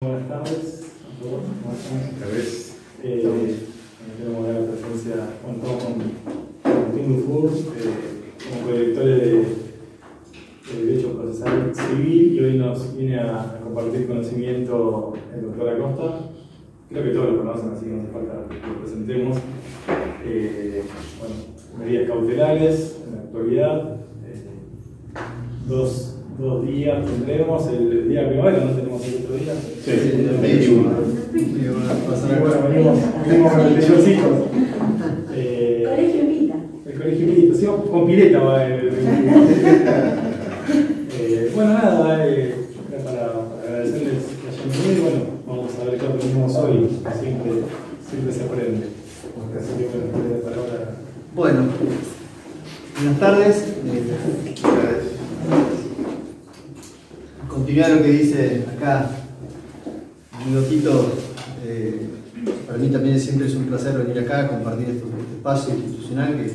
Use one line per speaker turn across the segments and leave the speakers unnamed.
Buenas tardes a todos. Esta vez tenemos la presencia, estamos con Tim Dufour, como co-directores de Derecho Procesal Civil, y hoy nos viene a compartir conocimiento el doctor Acosta. Creo que todos lo conocen, así que no hace falta que lo presentemos. Medidas cautelares en la actualidad. Dos días tendremos, el día primero, ¿no tenemos el otro día?
Sí, el 21.
Bueno, venimos con el mayorcito.
Colegio Pita.
El colegio Pita, sí, con pileta va. Bueno, nada, para agradecerles que hayan venido. Bueno, vamos a ver qué aprendimos hoy, siempre se aprende. Así que bueno, la palabra.
Bueno, buenas tardes. Continuar lo que dice acá mi Tito, para mí también siempre es un placer venir acá a compartir este espacio institucional que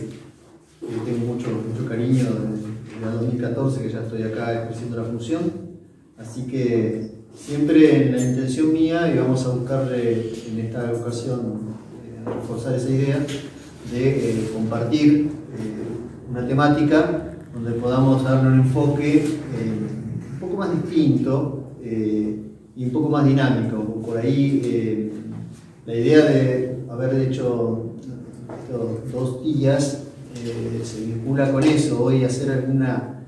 tengo mucho cariño desde el 2014 que ya estoy acá ejerciendo la función, así que siempre en la intención mía, y vamos a buscarle en esta ocasión reforzar esa idea de compartir una temática donde podamos darle un enfoque un poco más distinto y un poco más dinámico. Por ahí la idea de haber hecho estos 2 días se vincula con eso. Hoy hacer alguna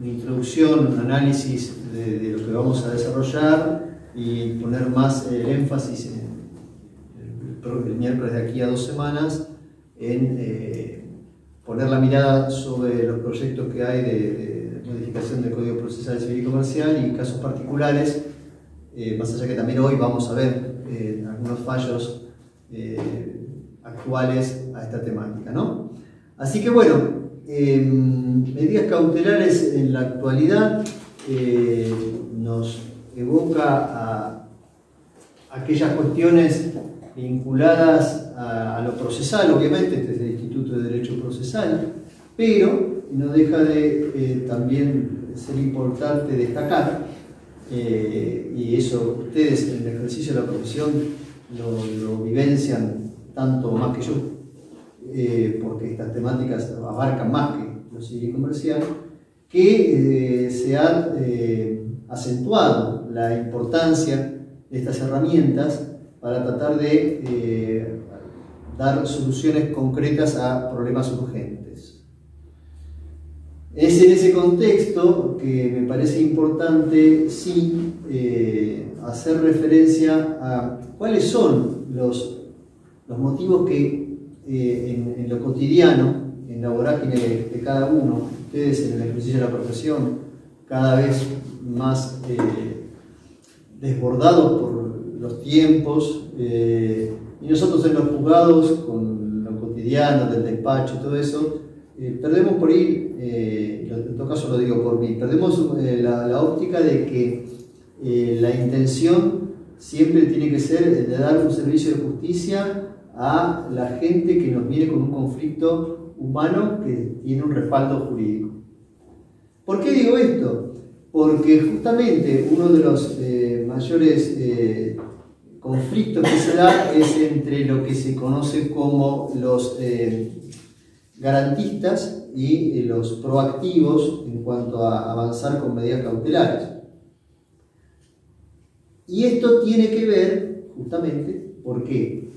introducción, un análisis de lo que vamos a desarrollar y poner más el énfasis el miércoles de aquí a 2 semanas en poner la mirada sobre los proyectos que hay de modificación del Código Procesal Civil y Comercial y casos particulares, más allá que también hoy vamos a ver algunos fallos actuales a esta temática, ¿no? Así que bueno, medidas cautelares en la actualidad nos evoca a aquellas cuestiones vinculadas a lo procesal, obviamente, este es el Instituto de Derecho Procesal, pero no deja de también ser importante destacar, y eso ustedes en el ejercicio de la profesión lo vivencian tanto más que yo, porque estas temáticas abarcan más que lo civil y comercial, que se ha acentuado la importancia de estas herramientas para tratar de dar soluciones concretas a problemas urgentes. Es en ese contexto que me parece importante hacer referencia a cuáles son los motivos que en lo cotidiano, en la vorágine de cada uno, ustedes en el ejercicio de la profesión, cada vez más desbordados por los tiempos, y nosotros en los juzgados, con lo cotidiano del despacho y todo eso, perdemos por ahí, en todo caso lo digo por mí, perdemos la óptica de que la intención siempre tiene que ser de dar un servicio de justicia a la gente que nos viene con un conflicto humano que tiene un respaldo jurídico. ¿Por qué digo esto? Porque justamente uno de los mayores conflictos que se da es entre lo que se conoce como los garantistas y los proactivos en cuanto a avanzar con medidas cautelares. Y esto tiene que ver justamente porque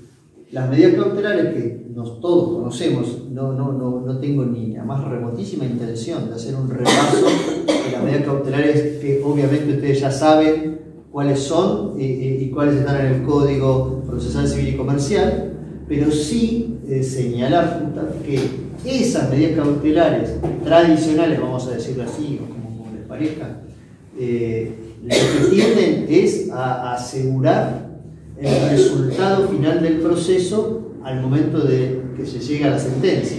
las medidas cautelares que todos conocemos, no tengo ni la más remotísima intención de hacer un repaso de las medidas cautelares que obviamente ustedes ya saben cuáles son y cuáles están en el Código Procesal Civil y Comercial, pero sí señalar que esas medidas cautelares tradicionales, vamos a decirlo así, o como les parezca, lo que tienden es a asegurar el resultado final del proceso al momento de que se llegue a la sentencia,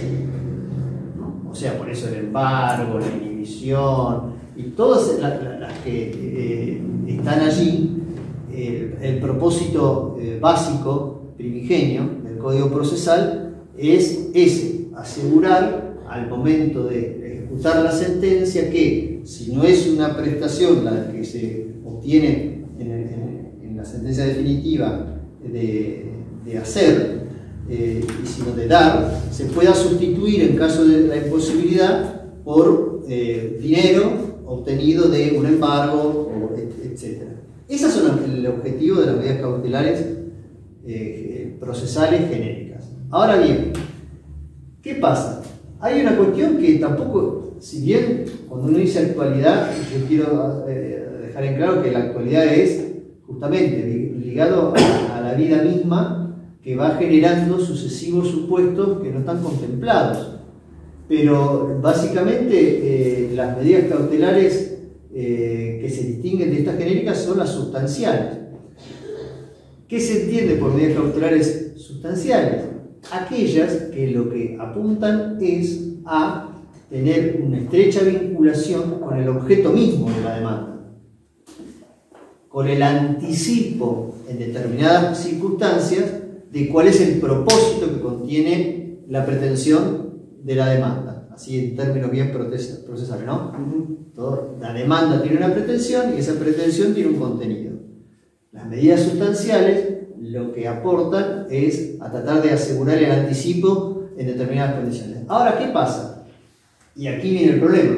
¿no? O sea, por eso el embargo, la inhibición y todas las que están allí, el propósito básico, primigenio del Código Procesal es ese: asegurar al momento de ejecutar la sentencia que, si no es una prestación la que se obtiene en la sentencia definitiva de hacer, sino de dar, se pueda sustituir en caso de la imposibilidad por dinero obtenido de un embargo, etc. Esos son el objetivo de las medidas cautelares procesales genéricas. Ahora bien, ¿qué pasa? Hay una cuestión que tampoco, si bien cuando uno dice actualidad, yo quiero dejar en claro que la actualidad es justamente ligado a la vida misma, que va generando sucesivos supuestos que no están contemplados. Pero básicamente las medidas cautelares que se distinguen de estas genéricas son las sustanciales. ¿Qué se entiende por medidas cautelares sustanciales? Aquellas que lo que apuntan es a tener una estrecha vinculación con el objeto mismo de la demanda, con el anticipo en determinadas circunstancias de cuál es el propósito que contiene la pretensión de la demanda, así en términos bien procesales, ¿no? La demanda tiene una pretensión y esa pretensión tiene un contenido. Las medidas sustanciales lo que aportan es a tratar de asegurar el anticipo en determinadas condiciones. Ahora, ¿qué pasa? Y aquí viene el problema.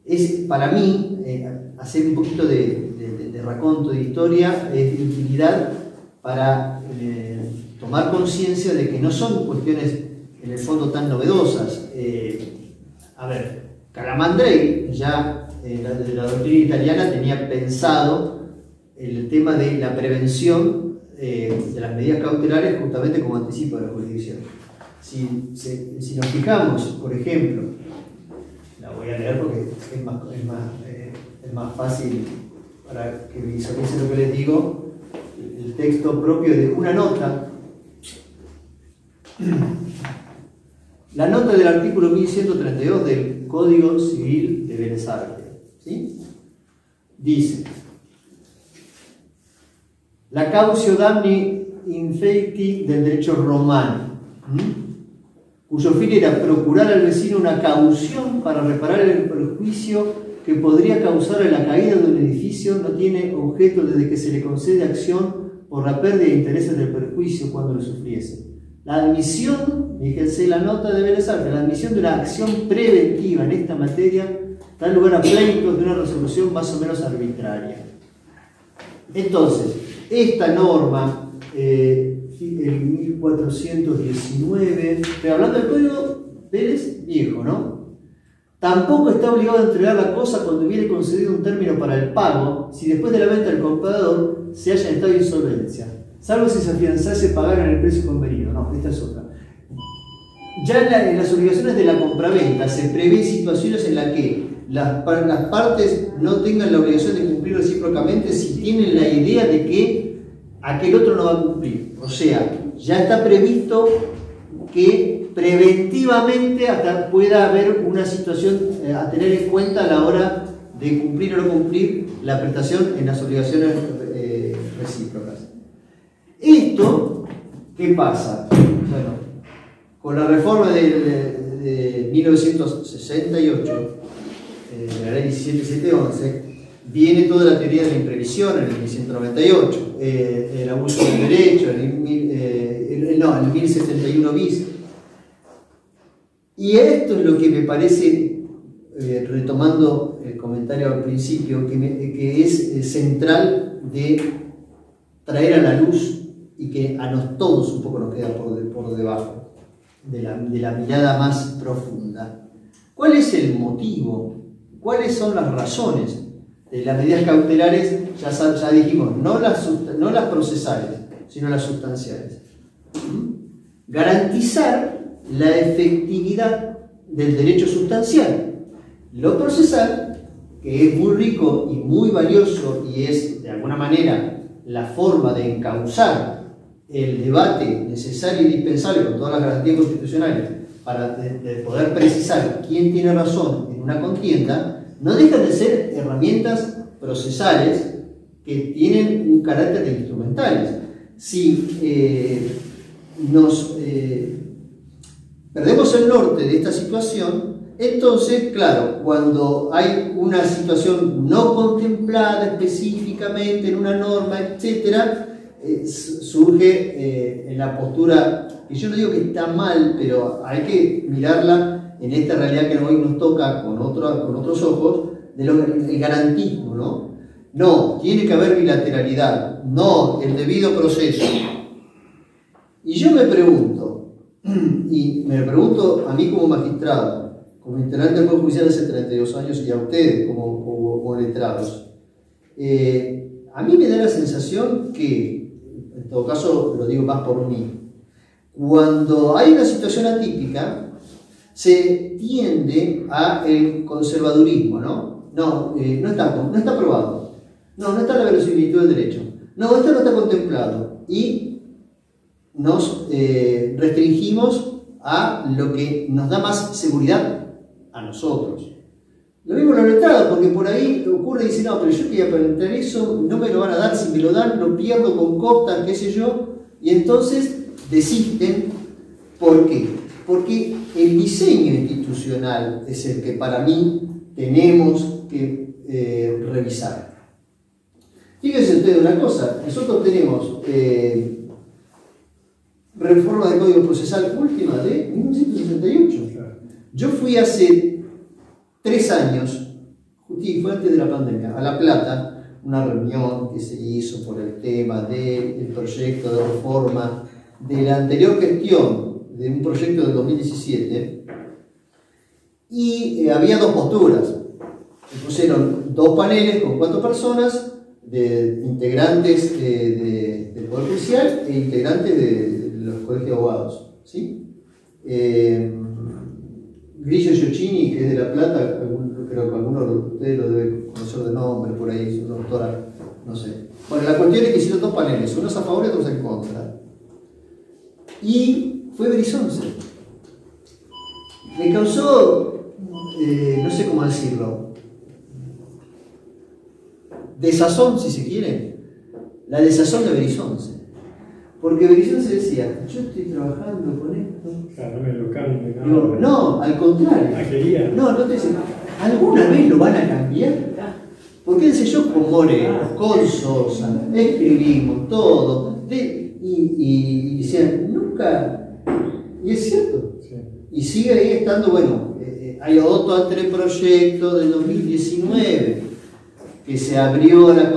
Es para mí, hacer un poquito de raconto de historia es de utilidad para tomar conciencia de que no son cuestiones en el fondo tan novedosas. A ver, Calamandrei ya de la doctrina italiana tenía pensado el tema de la prevención de las medidas cautelares justamente como anticipo de la jurisdicción. Si nos fijamos, por ejemplo, la voy a leer porque es más fácil para que visualicen lo que les digo, el texto propio de una nota. La nota del artículo 1132 del Código Civil de Bellas Artes, ¿sí? Dice: la cautio damni infecti del derecho romano, cuyo fin era procurar al vecino una caución para reparar el perjuicio que podría causarle la caída de un edificio, no tiene objeto desde que se le concede acción por la pérdida de intereses del perjuicio cuando lo sufriese. La admisión, fíjense la nota de Bellas Artes, la admisión de una acción preventiva en esta materia da lugar a pleitos de una resolución más o menos arbitraria. Entonces, esta norma, el 1419, pero hablando del Código Vélez viejo, ¿no? Tampoco está obligado a entregar la cosa cuando hubiere concedido un término para el pago, si después de la venta del comprador se halla en estado de insolvencia, salvo si se afianzase pagar en el precio convenido. No, esta es otra. Ya en las obligaciones de la compraventa se prevé situaciones en las que las partes no tengan la obligación de cumplir recíprocamente si tienen la idea de que aquel otro no va a cumplir. O sea, ya está previsto que preventivamente hasta pueda haber una situación a tener en cuenta a la hora de cumplir o no cumplir la prestación en las obligaciones recíprocas. Esto, ¿qué pasa? Bueno, con la reforma de 1968, la ley 17711, viene toda la teoría de la imprevisión en el 1198, el abuso del derecho, el 1071 bis. Y esto es lo que me parece, retomando el comentario al principio, que es central de traer a la luz y que a todos un poco nos queda por debajo de la mirada más profunda. ¿Cuál es el motivo? ¿Cuáles son las razones de las medidas cautelares? Ya dijimos, no las procesales, sino las sustanciales. Garantizar la efectividad del derecho sustancial. Lo procesal, que es muy rico y muy valioso y es de alguna manera la forma de encauzar el debate necesario y indispensable con todas las garantías constitucionales para de poder precisar quién tiene razón en una contienda, no dejan de ser herramientas procesales que tienen un carácter de instrumentales. Si perdemos el norte de esta situación, Entonces, claro, cuando hay una situación no contemplada específicamente en una norma, etcétera, surge en la postura, que yo no digo que está mal, pero hay que mirarla en esta realidad que hoy nos toca con otros ojos, del garantismo, ¿no? No, tiene que haber bilateralidad, no, el debido proceso. Y yo me pregunto a mí como magistrado, como integrante del Poder Judicial hace 32 años y a ustedes como letrados, a mí me da la sensación que, en todo caso lo digo más por mí, cuando hay una situación atípica, se tiende a el conservadurismo, ¿no? No está aprobado, no está la verosimilitud del derecho, no, esto no está contemplado, y nos restringimos a lo que nos da más seguridad a nosotros. Lo mismo los letrados, porque por ahí ocurre y dice, no, pero yo quería preguntar eso, no me lo van a dar, si me lo dan lo pierdo con costas, qué sé yo, y entonces desisten. ¿Por qué? Porque el diseño institucional es el que para mí tenemos que revisar. Fíjense ustedes una cosa, nosotros tenemos reforma del Código Procesal última de 1968. Yo fui hace 3 años, fue antes de la pandemia, a La Plata, una reunión que se hizo por el tema del proyecto de reforma de la anterior gestión, de un proyecto del 2017, y había 2 posturas. Se pusieron 2 paneles con 4 personas, de integrantes del Poder Judicial e integrantes de los colegios de abogados, ¿sí? Grillo Giochini, que es de La Plata, creo que algunos de ustedes lo deben conocer de nombre, por ahí, es una doctora, no sé. Bueno, la cuestión es que hicieron 2 paneles, unos a favor y otros en contra. Y fue Berizonce. Me causó, no sé cómo decirlo, desazón, si se quiere, la desazón de Berizonce. Porque Berizonce decía, yo estoy trabajando con esto.
Claro, no me lo cambio.
Digo, no, al contrario.
Quería.
No te dicen, ¿alguna vez lo van a cambiar? Porque dice, yo con Moreno, con Sosa, escribimos todo, y decían, nunca, y es cierto. Sí. Y sigue ahí estando, bueno, hay otro anteproyecto del 2019, que se abrió la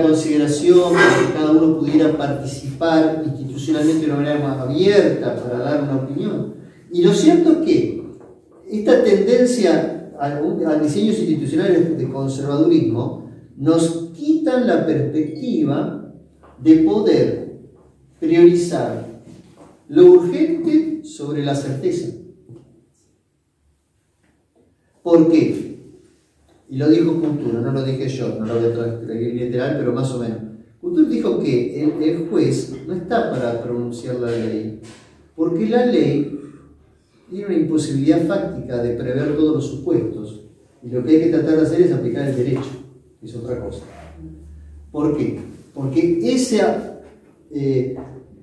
consideración para que cada uno pudiera participar institucionalmente de una manera más abierta para dar una opinión. Y lo cierto es que esta tendencia a diseños institucionales de conservadurismo nos quitan la perspectiva de poder priorizar lo urgente sobre la certeza. ¿Por qué? Y lo dijo Couture, no lo dije yo, no lo voy a traer literal, pero más o menos. Couture dijo que el juez no está para pronunciar la ley, porque la ley tiene una imposibilidad fáctica de prever todos los supuestos, y lo que hay que tratar de hacer es aplicar el derecho, que es otra cosa. ¿Por qué? Porque esa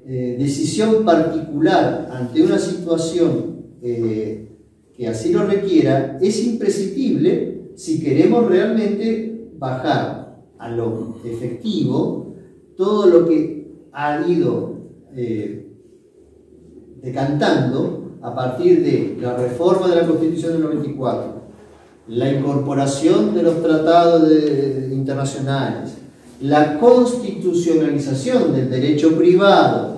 decisión particular ante una situación que así lo requiera es imprescindible si queremos realmente bajar a lo efectivo todo lo que ha ido decantando a partir de la reforma de la Constitución del 94, la incorporación de los tratados internacionales, la constitucionalización del derecho privado,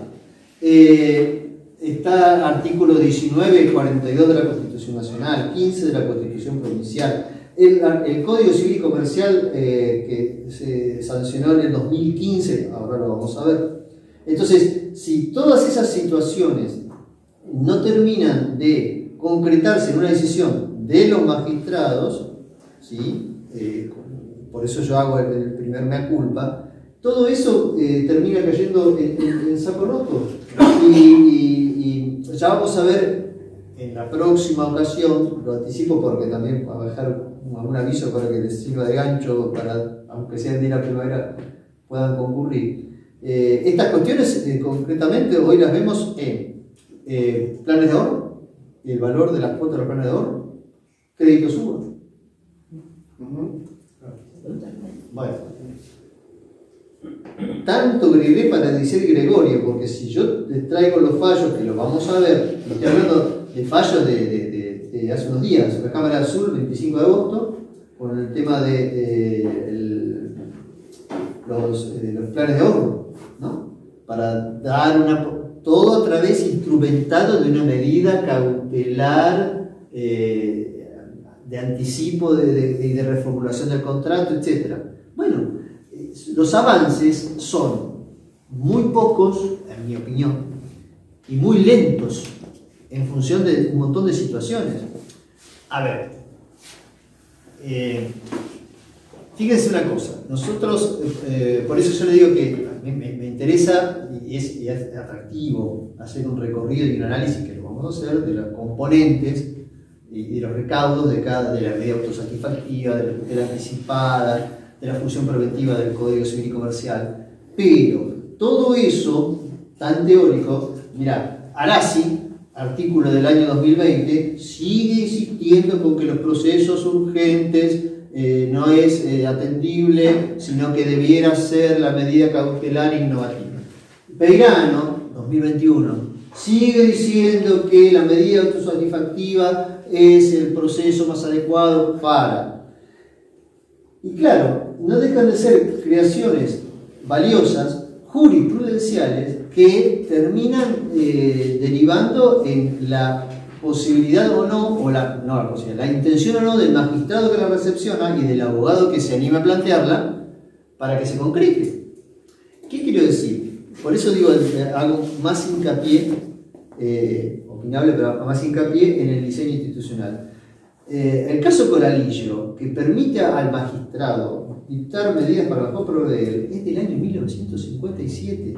está artículo 19 y 42 de la Constitución Nacional, 15 de la Constitución Provincial, el Código Civil y Comercial que se sancionó en el 2015, ahora lo vamos a ver. Entonces, si todas esas situaciones no terminan de concretarse en una decisión de los magistrados, ¿sí? Por eso yo hago el primer mea culpa, todo eso termina cayendo en saco roto. Y ya vamos a ver en la próxima ocasión, lo anticipo porque también va a dejar algún aviso para que les sirva de gancho, para, aunque sea el día de la primavera, puedan concurrir. Estas cuestiones concretamente hoy las vemos en planes de ahorro, el valor de las cuotas de los planes de ahorro, crédito suba. Bueno, tanto Gregué para decir Gregorio, porque si yo les traigo los fallos, que los vamos a ver, estoy hablando de fallos de hace unos días, la Cámara del Sur, 25 de agosto, con el tema de los planes de ahorro, ¿no? Para dar todo a través instrumentado de una medida cautelar de anticipo de reformulación del contrato, etc. Bueno, los avances son muy pocos, en mi opinión, y muy lentos en función de un montón de situaciones. A ver, fíjense una cosa, nosotros, por eso yo le digo que me interesa y es atractivo hacer un recorrido y un análisis, que lo vamos a hacer, de los componentes y de los recaudos de la medida autosatisfactiva, de la tutela anticipada, de la función preventiva del Código Civil y Comercial. Pero todo eso tan teórico, mirá, Arasi, artículo del año 2020, sigue insistiendo con que los procesos urgentes no es atendible, sino que debiera ser la medida cautelar innovativa. Peirano, 2021, sigue diciendo que la medida autosatisfactiva es el proceso más adecuado para. Y claro, no dejan de ser creaciones valiosas, jurisprudenciales, que terminan derivando en la posibilidad o no, o la intención o no del magistrado que la recepciona y del abogado que se anima a plantearla para que se concrete. ¿Qué quiero decir? Por eso digo, hago más hincapié, opinable, pero más hincapié en el diseño institucional. El caso Coralillo, que permite al magistrado dictar medidas para mejor proveer, es del año 1957.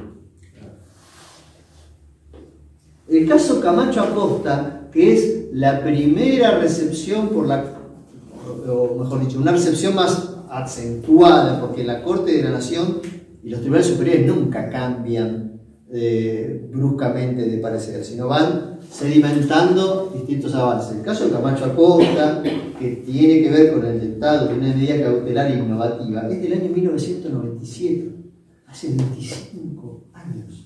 El caso Camacho Acosta, que es la primera recepción o mejor dicho, una recepción más acentuada, porque la Corte de la Nación y los tribunales superiores nunca cambian bruscamente de parecer, sino van sedimentando distintos avances. El caso de Camacho Acosta, que tiene que ver con el dictado de una medida cautelar innovativa, es del año 1997, hace 25 años.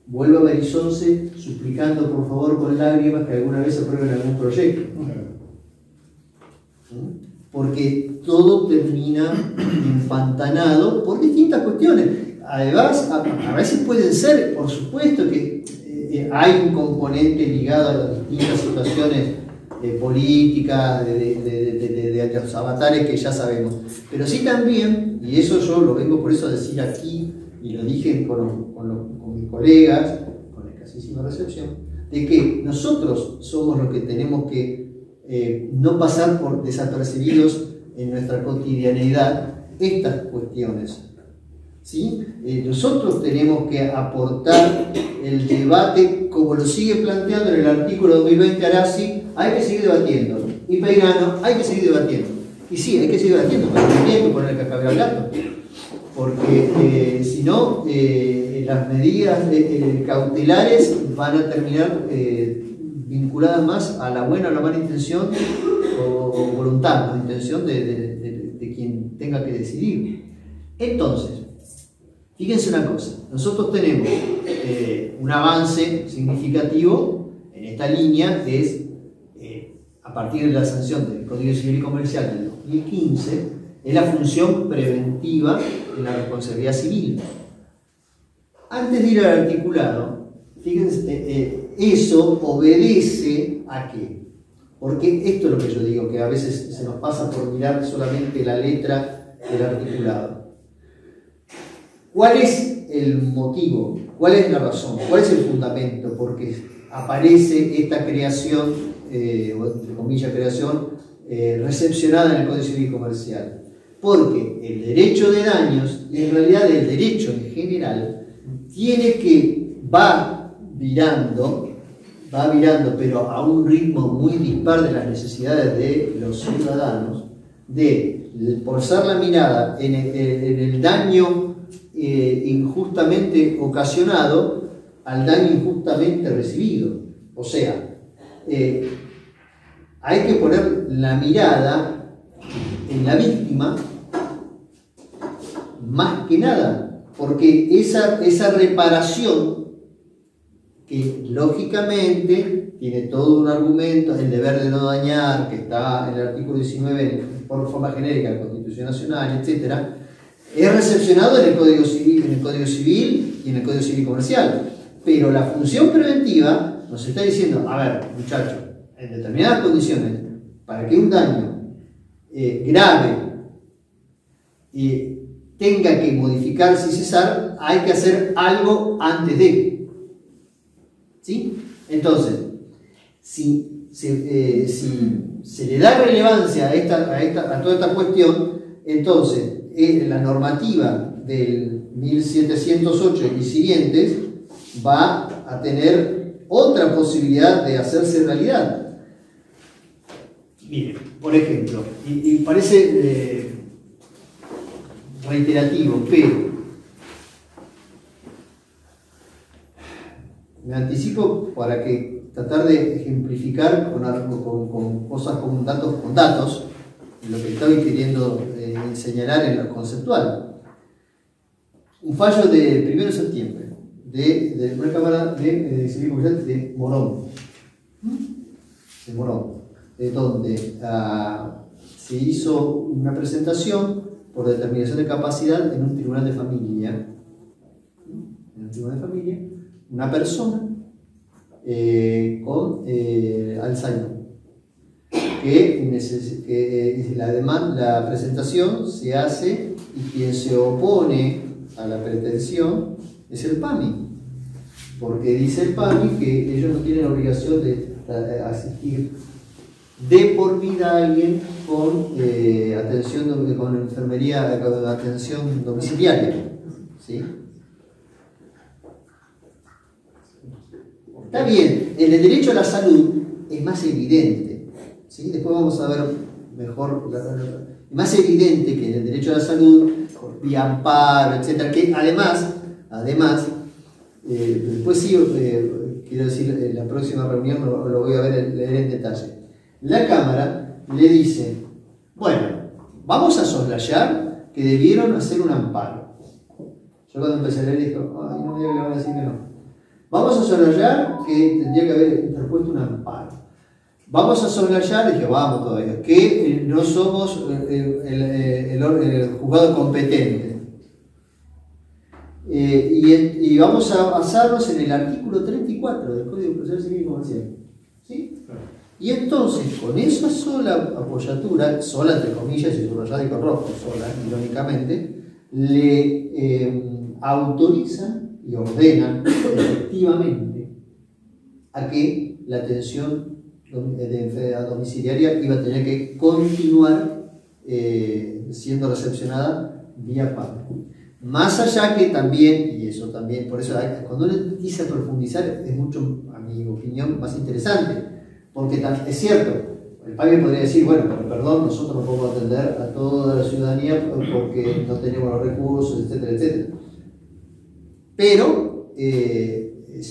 Vuelvo a Berizonce suplicando por favor con lágrimas que alguna vez aprueben algún proyecto. Porque todo termina empantanado por distintas cuestiones. Además, a veces pueden ser, por supuesto, que hay un componente ligado a las distintas situaciones políticas, de los avatares que ya sabemos. Pero sí también, y eso yo lo vengo por eso a decir aquí, y lo dije con mis colegas, con la escasísima recepción, de que nosotros somos los que tenemos que no pasar por desapercibidos en nuestra cotidianeidad estas cuestiones. ¿Sí? Nosotros tenemos que aportar el debate como lo sigue planteando en el artículo 2020 Arasi, hay que seguir debatiendo, y Peirano, hay que seguir debatiendo. Y sí, hay que seguir debatiendo, pero también hay que poner el que acabé hablando, porque si no, las medidas cautelares van a terminar vinculadas más a la buena o la mala intención o voluntad, la intención de quien tenga que decidir. Entonces, fíjense una cosa, nosotros tenemos un avance significativo en esta línea, que es a partir de la sanción del Código Civil y Comercial del 2015, es la función preventiva en la responsabilidad civil. Antes de ir al articulado, fíjense, eso obedece ¿a qué? Porque esto es lo que yo digo, que a veces se nos pasa por mirar solamente la letra del articulado. ¿Cuál es el motivo? ¿Cuál es la razón? ¿Cuál es el fundamento? Porque aparece esta creación, o entre comillas creación, recepcionada en el Código Civil y Comercial. Porque el derecho de daños, y en realidad el derecho en general, va virando, pero a un ritmo muy dispar de las necesidades de los ciudadanos, de posar la mirada en el daño injustamente ocasionado al daño injustamente recibido. O sea, hay que poner la mirada en la víctima más que nada, porque esa reparación, que lógicamente tiene todo un argumento, el deber de no dañar, que está en el artículo 19 por forma genérica de la Constitución Nacional, etc., es recepcionado en el Código Civil y en el Código Civil Comercial. Pero la función preventiva nos está diciendo, a ver, muchachos, en determinadas condiciones, para que un daño grave tenga que modificarse y cesar, hay que hacer algo antes de. ¿Sí? Entonces, si se le da relevancia a toda esta cuestión, entonces la normativa del 1708 y siguientes va a tener otra posibilidad de hacerse realidad. Miren, por ejemplo, y parece reiterativo, pero me anticipo para que tratar de ejemplificar con cosas, con datos, lo que estoy queriendo señalar en lo conceptual. Un fallo de 1 de septiembre de una Cámara de Civil Comercial de Morón, donde se hizo una presentación por determinación de capacidad en un tribunal de familia. Una persona con Alzheimer, que la presentación se hace y quien se opone a la pretensión es el PAMI, porque dice el PAMI que ellos no tienen obligación de asistir de por vida a alguien con con enfermería, con atención domiciliaria, ¿sí? Está bien, en el derecho a la salud es más evidente, ¿sí? Después vamos a ver mejor, es más evidente que en el derecho a la salud, por vía amparo, etc., que además, después sí, quiero decir, en la próxima reunión lo voy a leer en detalle. La Cámara le dice, bueno, vamos a soslayar que debieron hacer un amparo. Yo cuando empecé a leer dije, ay, no me diga que le van a decir que no. Vamos a soslayar que tendría que haber interpuesto un amparo. Vamos a soslayar, dije, vamos todavía, que no somos el juzgado competente. Y vamos a basarnos en el artículo 34 del Código Procesal Civil y Comercial. ¿Sí? Y entonces, con esa sola apoyatura, sola entre comillas y subrayada y con rojo, sola, irónicamente, le autorizan y ordenan efectivamente a que la atención de enfermedad domiciliaria iba a tener que continuar siendo recepcionada vía PAMI. Más allá que también, y eso también, por eso cuando uno dice profundizar es mucho, a mi opinión, más interesante, porque es cierto, el PAMI podría decir, bueno, pero perdón, nosotros no podemos atender a toda la ciudadanía porque no tenemos los recursos, etcétera, etcétera. Pero,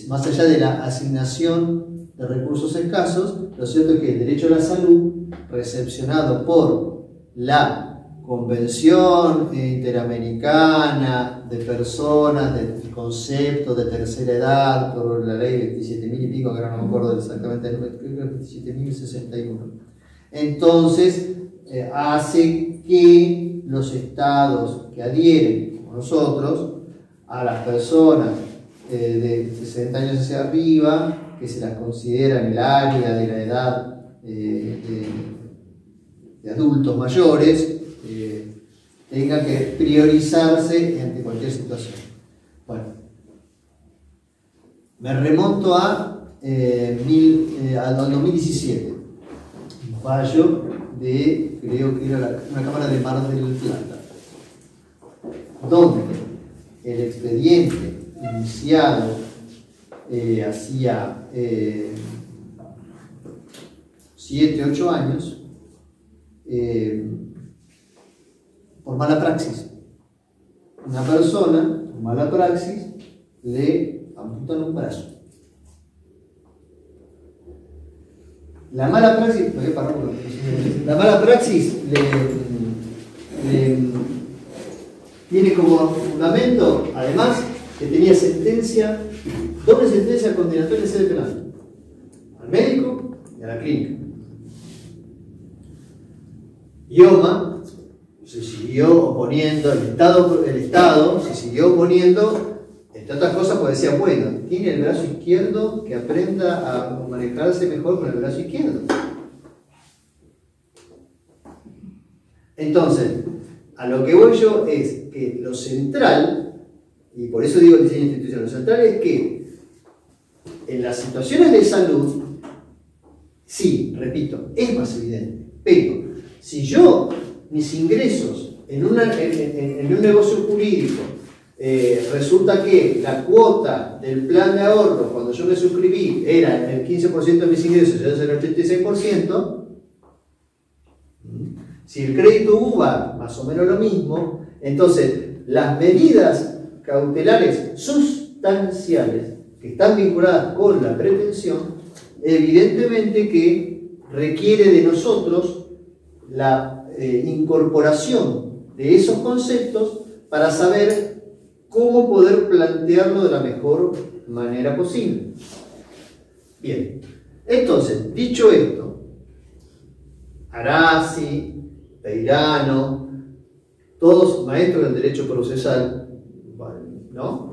más allá de la asignación de recursos escasos, lo cierto es que el derecho a la salud, recepcionado por la Convención Interamericana de Personas del Concepto de Tercera Edad, por la ley 27.000 y pico, que ahora no me acuerdo exactamente, creo que 27.061. Entonces, hace que los estados que adhieren, como nosotros, a las personas de 60 años hacia arriba, que se las considera en el área de la edad de adultos mayores, tenga que priorizarse ante cualquier situación. Bueno, me remonto al 2017, un fallo de, creo que era una Cámara de Mar del Plata, donde el expediente iniciado hacía 7, 8 años, por mala praxis. Una persona, por mala praxis, le amputan un brazo. La mala praxis, la mala praxis tiene como fundamento, además, que tenía doble sentencia condenatoria en sede penal, al médico y a la clínica. IOMA se siguió oponiendo, el Estado se siguió oponiendo, entre otras cosas, porque decía, bueno, tiene el brazo izquierdo, que aprenda a manejarse mejor con el brazo izquierdo. Entonces, a lo que voy yo es que lo central, y por eso digo el diseño institucional, lo central es que en las situaciones de salud, sí, repito, es más evidente, pero si yo, mis ingresos en un negocio jurídico, resulta que la cuota del plan de ahorro cuando yo me suscribí era el 15% de mis ingresos, yo era el 86%, si el crédito UVA más o menos lo mismo, entonces las medidas cautelares sustanciales que están vinculadas con la pretensión, evidentemente que requiere de nosotros la incorporación de esos conceptos para saber cómo poder plantearlo de la mejor manera posible. Bien, entonces, dicho esto, Arasi, Peirano, todos maestros del derecho procesal, ¿no?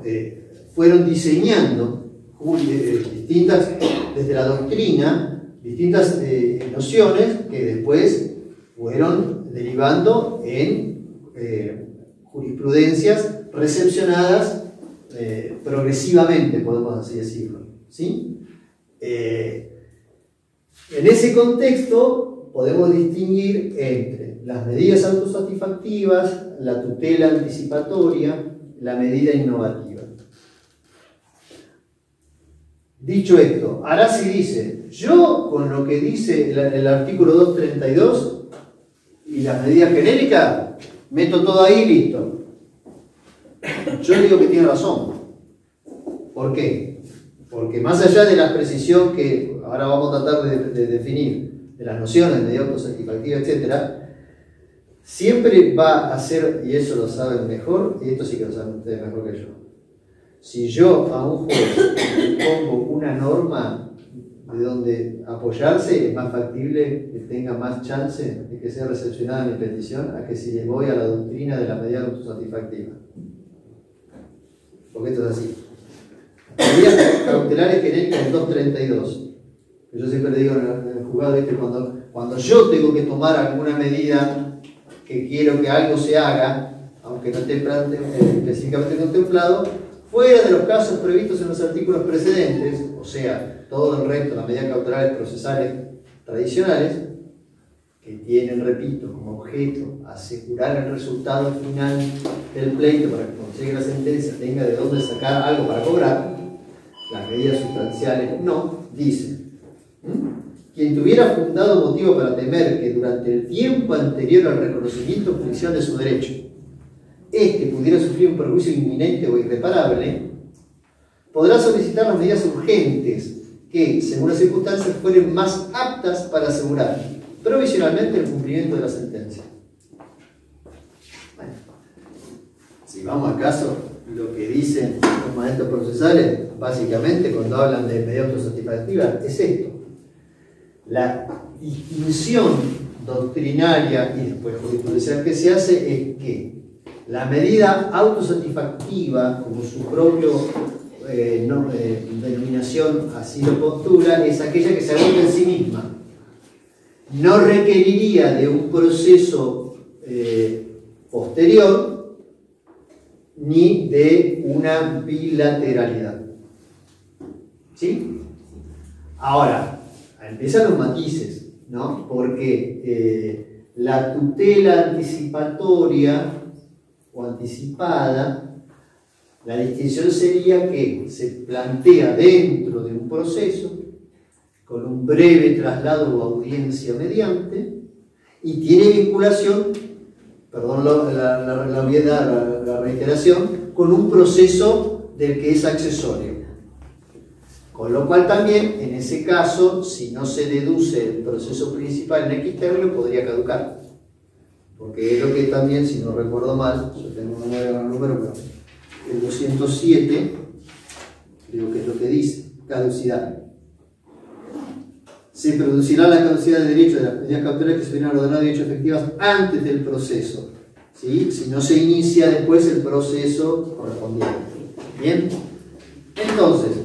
Fueron diseñando distintas, desde la doctrina, distintas nociones que después fueron derivando en jurisprudencias recepcionadas progresivamente, podemos así decirlo, ¿sí? En ese contexto podemos distinguir entre las medidas autosatisfactivas, la tutela anticipatoria, la medida innovativa. Dicho esto, Arasi dice, yo con lo que dice el artículo 232 y las medidas genéricas, meto todo ahí y listo. Yo digo que tiene razón. ¿Por qué? Porque más allá de la precisión que ahora vamos a tratar de definir, de las nociones de medida autosatisfactiva, etc., siempre va a ser, y eso lo saben mejor, y esto sí que lo saben ustedes mejor que yo, si yo a un juez le pongo una norma de donde apoyarse, es más factible que tenga más chance de que sea recepcionada mi petición a que si le voy a la doctrina de la medida autosatisfactiva. Porque esto es así. Medidas cautelares genéricas en 232. Yo siempre le digo en el juzgado, cuando yo tengo que tomar alguna medida que quiero que algo se haga, aunque no esté específicamente contemplado, fuera de los casos previstos en los artículos precedentes, o sea, todo el resto, las medidas cautelares procesales tradicionales, que tienen, repito, como objeto asegurar el resultado final del pleito para que cuando llegue la sentencia tenga de dónde sacar algo para cobrar, las medidas sustanciales no, dice. Quien tuviera fundado motivo para temer que durante el tiempo anterior al reconocimiento judicial de su derecho, éste pudiera sufrir un perjuicio inminente o irreparable, podrá solicitar las medidas urgentes que, según las circunstancias, fueren más aptas para asegurar provisionalmente el cumplimiento de la sentencia. Bueno, si vamos al caso, lo que dicen los maestros procesales, básicamente, cuando hablan de medida autosatisfactiva, es esto. La distinción doctrinaria y después jurisprudencial que se hace es que la medida autosatisfactiva, como su propio denominación así lo postula, es aquella que se agota en sí misma. No requeriría de un proceso posterior ni de una bilateralidad. ¿Sí? Ahora, empiezan los matices, ¿no? Porque la tutela anticipatoria o anticipada, la distinción sería que se plantea dentro de un proceso con un breve traslado o audiencia mediante y tiene vinculación, perdón la obviedad, la reiteración, con un proceso del que es accesorio. Con lo cual también, en ese caso, si no se deduce el proceso principal en X término, podría caducar. Porque es lo que también, si no recuerdo mal, yo tengo un número, pero el 207, creo que es lo que dice, caducidad. Se producirá la caducidad de derecho de las medidas cautelares que se hubieran ordenado y hecho efectivas antes del proceso, ¿sí? Si no se inicia después el proceso correspondiente. Bien, entonces,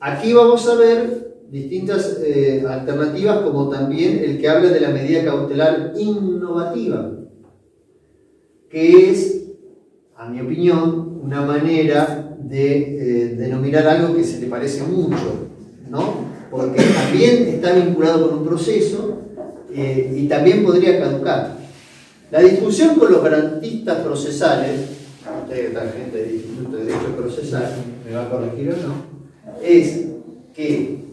aquí vamos a ver distintas alternativas, como también el que habla de la medida cautelar innovativa, que es, a mi opinión, una manera de denominar algo que se le parece mucho, ¿no? Porque también está vinculado con un proceso y también podría caducar. La discusión con los garantistas procesales, usted, la gente del Instituto de Derecho Procesal, me va a corregir o no, es que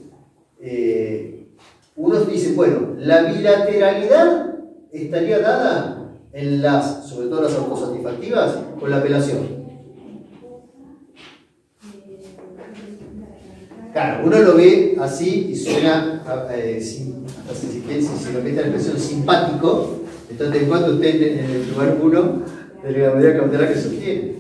uno dice, bueno, la bilateralidad estaría dada en las, sobre todo las autosatisfactivas, con la apelación. Claro, uno lo ve así y suena, si lo mete a la expresión simpático, entonces en cuanto usted en el lugar 1 de la medida cautelar que sostiene.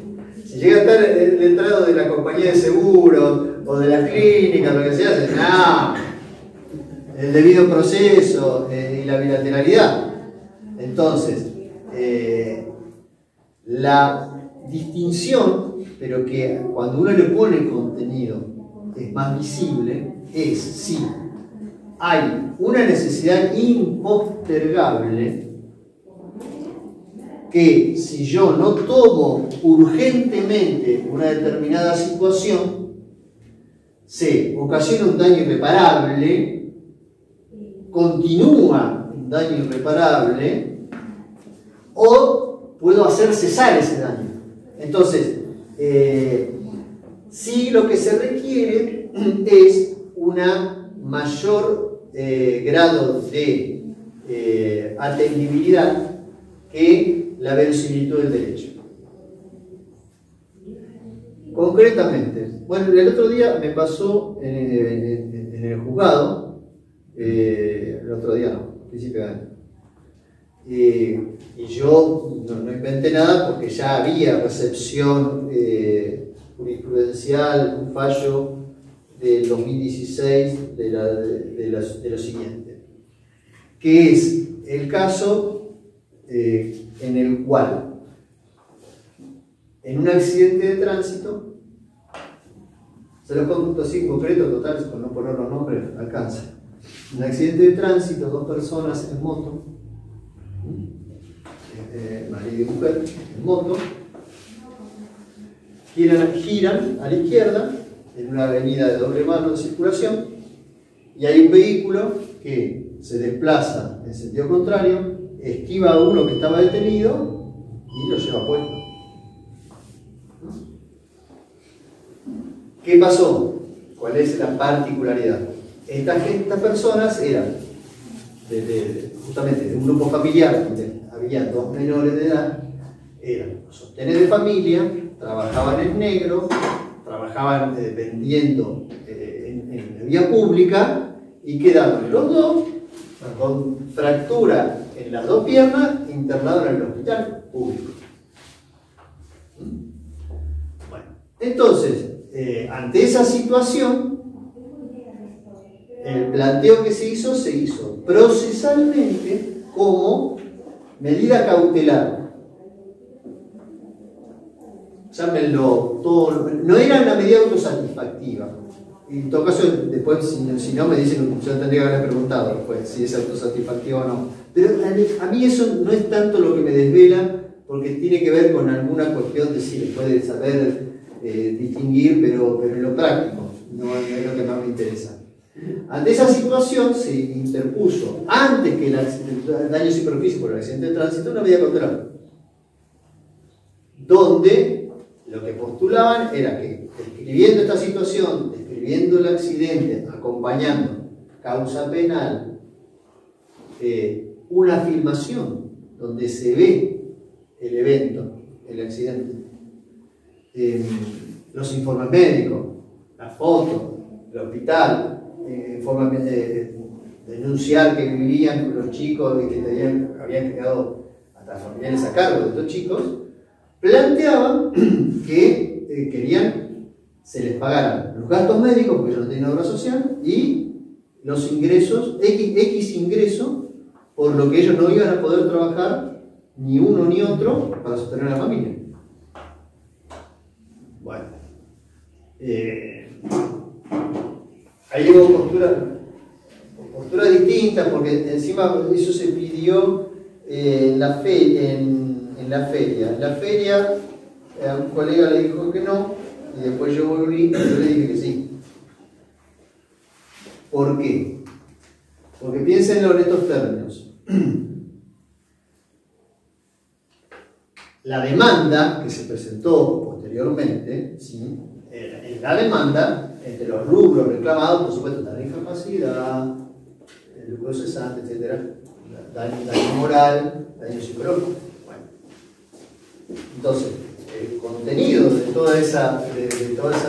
Si llega a estar el letrado de la compañía de seguros o de la clínica, lo que sea, dice, no, el debido proceso y la bilateralidad. Entonces, la distinción, pero que cuando uno le pone contenido es más visible, es si hay una necesidad impostergable que si yo no tomo urgentemente una determinada situación, se ocasiona un daño irreparable, continúa un daño irreparable, o puedo hacer cesar ese daño. Entonces, sí, lo que se requiere es una mayor grado de atendibilidad que la verosimilitud del derecho. Concretamente, bueno, el otro día me pasó en el juzgado, el otro día no, principio de año, y yo no inventé nada porque ya había recepción jurisprudencial, un fallo del 2016 de lo siguiente, que es el caso en el cual en un accidente de tránsito, se lo conto así en concreto, total, con no poner los nombres alcanza. En un accidente de tránsito, dos personas en moto, marido y mujer en moto, giran a la izquierda en una avenida de doble mano de circulación y hay un vehículo que se desplaza en sentido contrario, esquiva a uno que estaba detenido y lo lleva puesto. ¿Qué pasó? ¿Cuál es la particularidad? Estas personas eran justamente de un grupo familiar donde había dos menores de edad, eran sostenes de familia, trabajaban en negro, trabajaban vendiendo en la vía pública y quedaron los dos con fractura en las dos piernas, internados en el hospital público. Bueno, entonces, ante esa situación, el planteo que se hizo procesalmente como medida cautelar. Llámenlo todo, no era una medida autosatisfactiva. En todo caso, después, si no me dicen, yo tendría que haberle preguntado después si es autosatisfactiva o no. Pero a mí eso no es tanto lo que me desvela, porque tiene que ver con alguna cuestión de si le puede saber distinguir, pero en lo práctico, no es lo que más me interesa. Ante esa situación se interpuso, antes que el daño superficie por el accidente de tránsito, una medida cautelar, donde lo que postulaban era que, describiendo esta situación, describiendo el accidente, acompañando causa penal, una filmación donde se ve el evento, el accidente, los informes médicos, la foto, el hospital, denunciar que vivían los chicos y que habían quedado hasta familiares a cargo de estos chicos, planteaban que querían se les pagaran los gastos médicos, porque ellos no tienen obra social, y los ingresos, X ingreso, por lo que ellos no iban a poder trabajar ni uno ni otro para sostener a la familia. Bueno, ahí hubo postura distinta, porque encima eso se pidió en la feria. En la feria a un colega le dijo que no, y después yo volví y yo le dije que sí. ¿Por qué? Porque piénsenlo en estos términos. La demanda que se presentó posteriormente, ¿sí? La demanda, entre los rubros reclamados, por supuesto, daño de incapacidad, lucro cesante, etc., daño moral, daño psicológico. Bueno. Entonces, el contenido de toda esa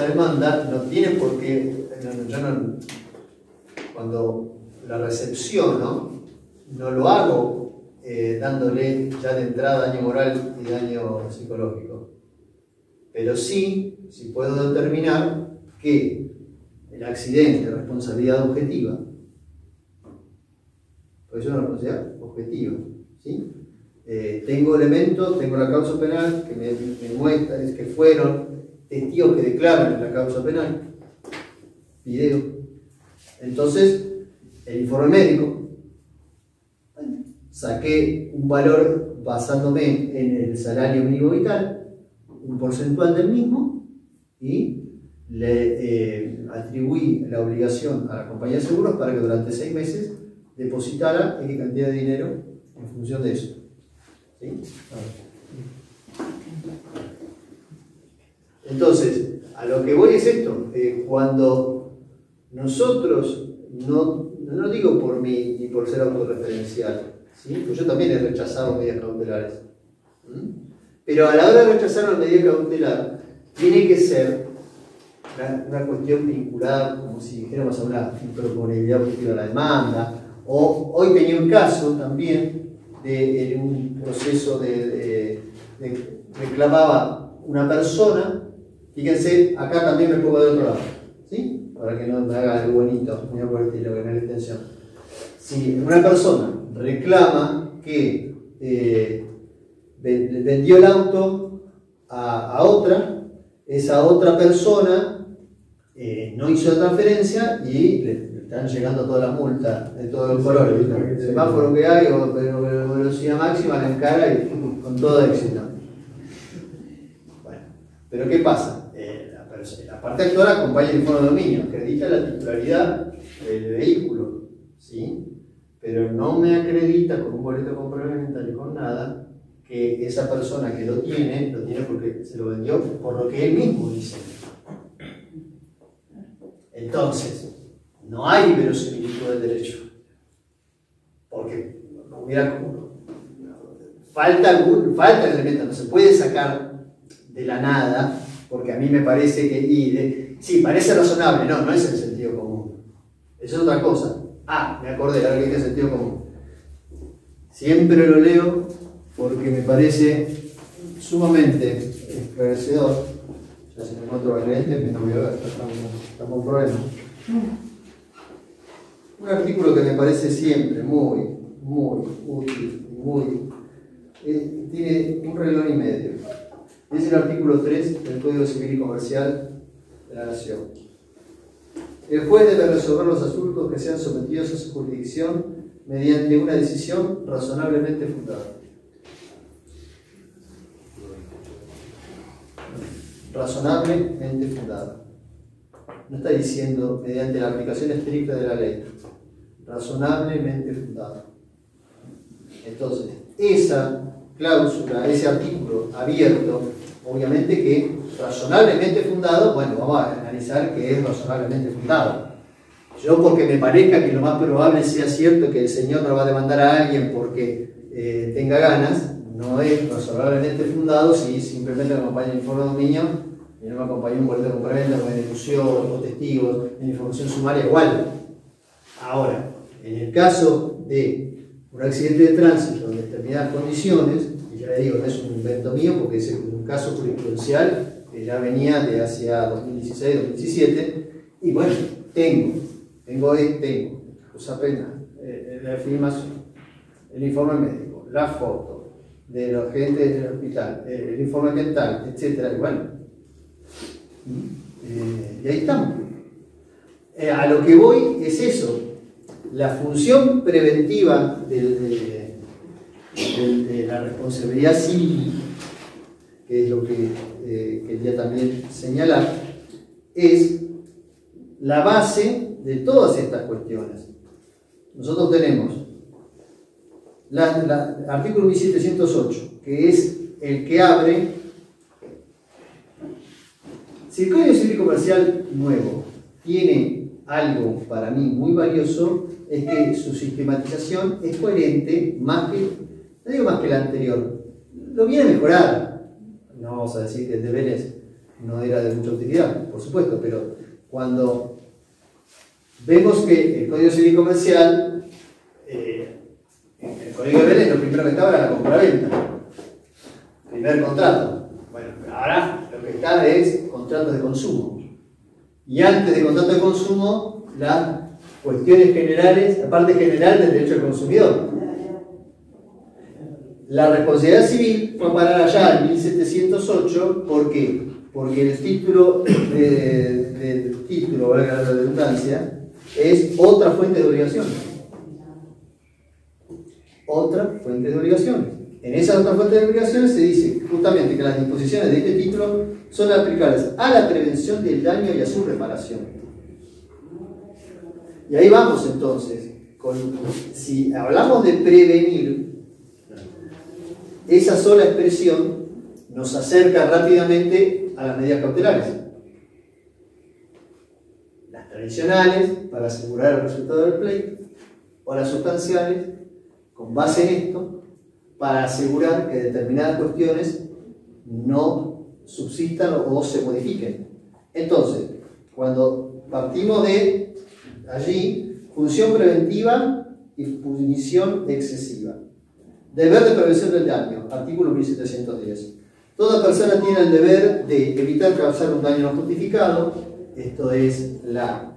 demanda no tiene por qué, cuando la recepciono, no lo hago dándole ya de entrada daño moral y daño psicológico. Pero sí puedo determinar que el accidente es responsabilidad objetiva, porque es una responsabilidad objetiva, ¿sí? Tengo elementos, tengo la causa penal que me muestra que fueron testigos que declaran en la causa penal, video. Entonces, el informe médico, saqué un valor basándome en el salario mínimo vital, un porcentual del mismo, y le atribuí la obligación a la compañía de seguros para que durante 6 meses depositara X cantidad de dinero en función de eso. ¿Sí? Entonces, a lo que voy es esto: cuando nosotros, no digo por mí ni por ser autorreferencial, ¿sí? Pues yo también he rechazado medidas cautelares, pero a la hora de rechazar una medida cautelar tiene que ser una cuestión vinculada, como si dijéramos, a una improponibilidad objetiva de la demanda. O hoy tenía un caso también de un proceso reclamaba una persona. Fíjense, acá también me pongo de otro lado, ¿sí? Para que no me haga el bonito, muy por el estilo, que no hay extensión. Si una persona reclama que vendió el auto a otra, esa otra persona no hizo la transferencia y le están llegando todas las multas de todos los colores. El semáforo que hay, o velocidad máxima, la encara y con todo éxito. Bueno, pero ¿qué pasa? La parte actual acompaña el informe de dominio, acredita la titularidad del vehículo, ¿sí? Pero no me acredita con un boleto complementario y con nada que esa persona que lo tiene porque se lo vendió por lo que él mismo dice. Entonces, no hay verosimilitud del derecho, porque falta el elemento, no se puede sacar de la nada, porque a mí me parece que, sí, parece razonable, no es el sentido común, eso es otra cosa. Me acordé, ahora que es el sentido común. Siempre lo leo porque me parece sumamente esclarecedor. Ya si me encuentro valiente, me no voy a ver, estamos en problema. Un artículo que me parece siempre muy útil, tiene un renglón y medio. Es el artículo 3 del Código Civil y Comercial de la Nación. El juez debe resolver los asuntos que sean sometidos a su jurisdicción mediante una decisión razonablemente fundada. Razonablemente fundada. No está diciendo mediante la aplicación estricta de la ley. Razonablemente fundada. Entonces, esa cláusula, ese artículo abierto, obviamente que razonablemente fundado, bueno, vamos a analizar que es razonablemente fundado. Yo, porque me parezca que lo más probable sea cierto que el señor no va a demandar a alguien porque tenga ganas, no es razonablemente fundado si simplemente me acompaña el informe de dominio y no me acompañó un boleto de compraventa con ejecución o testigos, en información sumaria igual. Ahora, en el caso de un accidente de tránsito en determinadas condiciones, y ya le digo, no es un invento mío porque es un caso jurisprudencial que ya venía de hacia 2016-2017, y bueno, tengo, cosa penal, la afirmación, el informe médico, la foto de los agentes del hospital, el informe ambiental, etcétera, y bueno, y ahí estamos. A lo que voy es eso, la función preventiva de la responsabilidad civil, que es lo que quería también señalar, es la base de todas estas cuestiones. Nosotros tenemos el artículo 1708, que es el que abre. Si el Código Civil Comercial nuevo tiene algo para mí muy valioso, es que su sistematización es coherente, no digo más que la anterior, lo viene a mejorar. No vamos a decir que el de Vélez no era de mucha utilidad, por supuesto, pero cuando vemos que el Código Civil Comercial, el Código de Vélez lo primero que estaba era la compraventa, primer contrato. Bueno, ahora lo que está es contratos de consumo. Y antes de contratos de consumo, las cuestiones generales, la parte general del derecho del consumidor. La responsabilidad civil fue a parar allá en 1708, ¿por qué? Porque el título, valga la redundancia, es otra fuente de obligaciones. Otra fuente de obligaciones. En esa otra fuente de obligaciones se dice justamente que las disposiciones de este título son aplicables a la prevención del daño y a su reparación. Y ahí vamos entonces, si hablamos de prevenir, esa sola expresión nos acerca rápidamente a las medidas cautelares. Las tradicionales, para asegurar el resultado del pleito, o las sustanciales, con base en esto, para asegurar que determinadas cuestiones no subsistan o se modifiquen. Entonces, cuando partimos de allí, función preventiva y punición excesiva. Deber de prevención del daño, artículo 1710. Toda persona tiene el deber de evitar causar un daño no justificado. Esto es la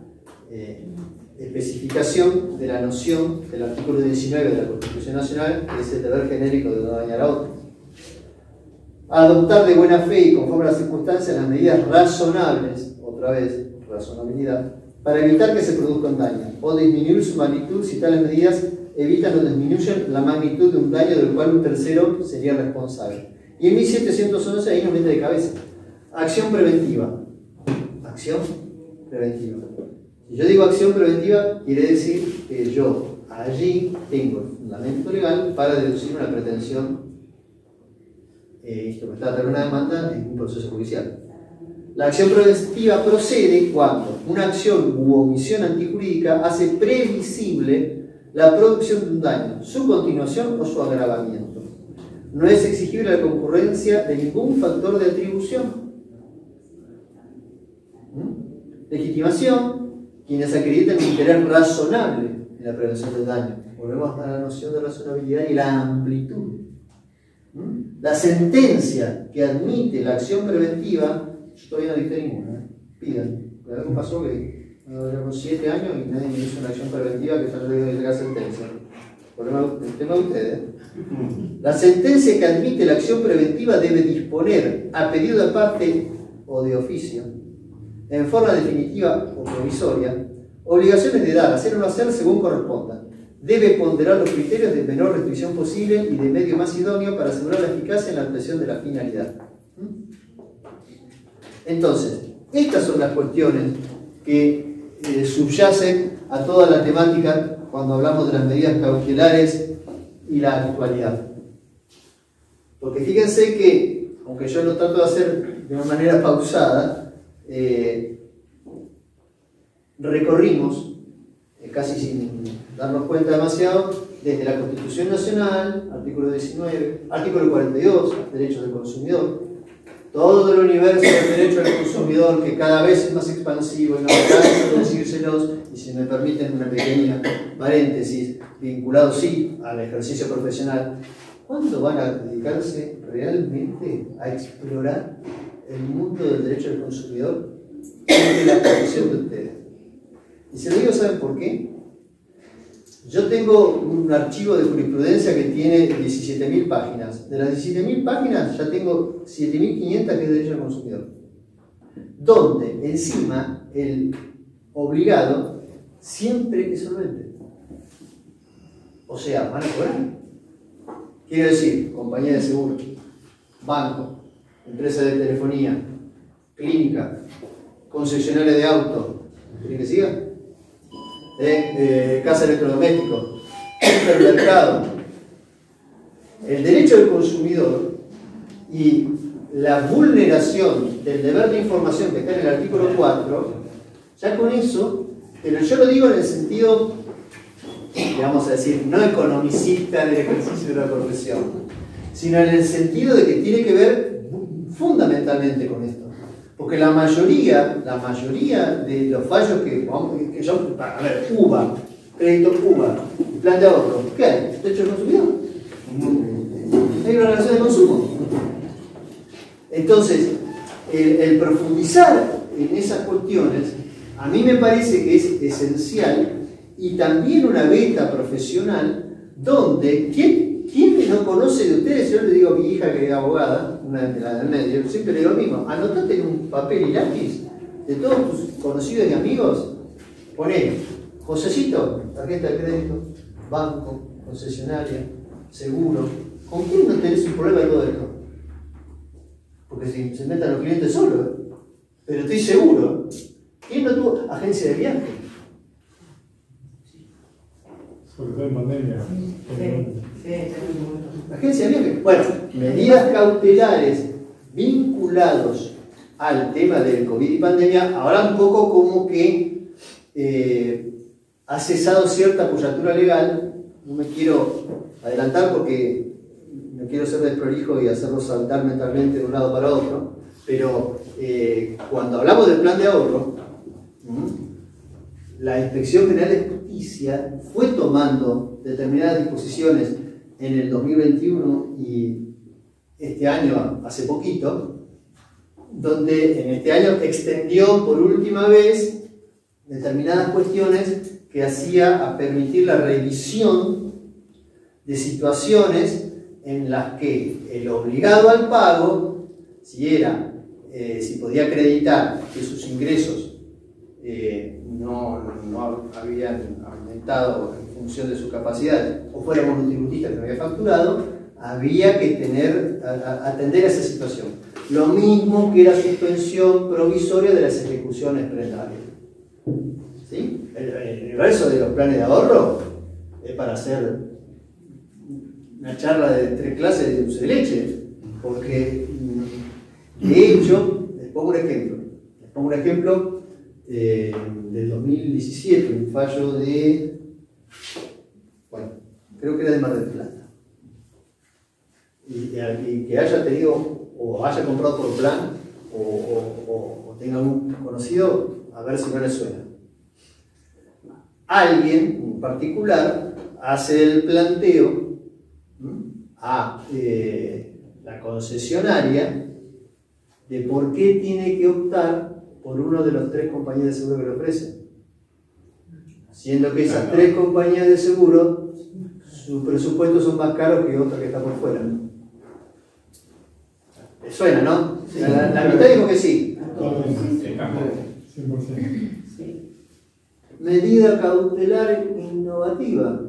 especificación de la noción del artículo 19 de la Constitución Nacional, que es el deber genérico de no dañar a otro. Adoptar de buena fe y conforme a las circunstancias las medidas razonables, otra vez, razonabilidad, para evitar que se produzca un daño, o disminuir su magnitud si tales medidas evitan o disminuyen la magnitud de un daño del cual un tercero sería responsable. Y en 1711 ahí nos mete de cabeza. Acción preventiva. Acción preventiva. Si yo digo acción preventiva, quiere decir que yo allí tengo el fundamento legal para deducir una pretensión instrumentada de una demanda en un proceso judicial. La acción preventiva procede cuando una acción u omisión antijurídica hace previsible la producción de un daño, su continuación o su agravamiento. No es exigible la concurrencia de ningún factor de atribución. Legitimación, quienes acreditan el interés razonable en la prevención del daño. Volvemos a la noción de razonabilidad y la amplitud. La sentencia que admite la acción preventiva, yo todavía no dicté ninguna, pidan. Algo pasó que llevamos 7 años y nadie me hizo una acción preventiva que está de la sentencia. El tema de ustedes. La sentencia que admite la acción preventiva debe disponer, a pedido de parte o de oficio, en forma definitiva o provisoria, obligaciones de dar, hacer o no hacer según corresponda. Debe ponderar los criterios de menor restricción posible y de medio más idóneo para asegurar la eficacia en la obtención de la finalidad. Entonces, estas son las cuestiones que subyacen a toda la temática cuando hablamos de las medidas cautelares y la actualidad. Porque fíjense que, aunque yo lo trato de hacer de una manera pausada, recorrimos, casi sin darnos cuenta demasiado, desde la Constitución Nacional, artículo 19, artículo 42, derechos del consumidor, todo el universo del derecho al consumidor, que cada vez es más expansivo y no me canso de decírselos, y si me permiten una pequeña paréntesis, vinculado sí al ejercicio profesional, ¿cuándo van a dedicarse realmente a explorar el mundo del derecho al consumidor desde la posición de ustedes? Y se lo digo, ¿saben por qué? Yo tengo un archivo de jurisprudencia que tiene 17.000 páginas. De las 17.000 páginas ya tengo 7.500 que es derecho al consumidor. Donde encima el obligado siempre es solvente. O sea, van a cobrar. Quiero decir, compañía de seguro, banco, empresa de telefonía, clínica, concesionaria de auto. ¿Quieren que siga? Casa electrodoméstico, supermercado. El derecho del consumidor y la vulneración del deber de información que está en el artículo 4, ya con eso, pero yo lo digo en el sentido, vamos a decir, no economicista del ejercicio de la profesión, sino en el sentido de que tiene que ver fundamentalmente con esto. Porque la mayoría de los fallos que yo, a ver, UVA, crédito UVA, plan de ahorro, ¿qué hay? ¿Derecho al consumidor? Hay una relación de consumo. Entonces, el profundizar en esas cuestiones, a mí me parece que es esencial, y también una beta profesional, donde, ¿quién no conoce de ustedes? Yo le digo a mi hija que es abogada, una de las del medio, siempre le digo lo mismo, anotate en un papel y lápiz de todos tus conocidos y amigos, poné Josecito, tarjeta de crédito, banco, concesionaria, seguro. ¿Con quién no tenés un problema de todo esto? Porque si se metan los clientes solos, pero estoy seguro. ¿Quién no tuvo agencia de viaje?
Sobre todo en pandemia.
Agencia de viaje. Bueno, medidas cautelares vinculados al tema del COVID y pandemia, ahora un poco como que ha cesado cierta apoyatura legal. No me quiero adelantar porque no quiero ser desprolijo y hacerlo saltar mentalmente de un lado para otro, pero cuando hablamos del plan de ahorro, la Inspección General de Justicia fue tomando determinadas disposiciones en el 2021 y este año, hace poquito, donde en este año extendió por última vez determinadas cuestiones que hacía a permitir la revisión de situaciones en las que el obligado al pago, si podía acreditar que sus ingresos no habían aumentado en función de su capacidad, o fuera monotributista que no había facturado, había que atender a esa situación. Lo mismo que la suspensión provisoria de las ejecuciones prendarias. ¿Sí? El universo de los planes de ahorro es para hacer una charla de 3 clases de dulce de leche, porque de hecho, les pongo un ejemplo del 2017, un fallo de, bueno, creo que era de Mar del Plata, y que haya tenido o haya comprado por plan o tenga un conocido, a ver si no le suena. Alguien en particular hace el planteo a la concesionaria de por qué tiene que optar por uno de los 3 compañías de seguro que le ofrecen, siendo que esas 3 compañías de seguro, sus presupuestos son más caros que otra que está por fuera. ¿Le suena, no? Sí. La mitad dijo que sí.
100%.
Medida cautelar innovativa.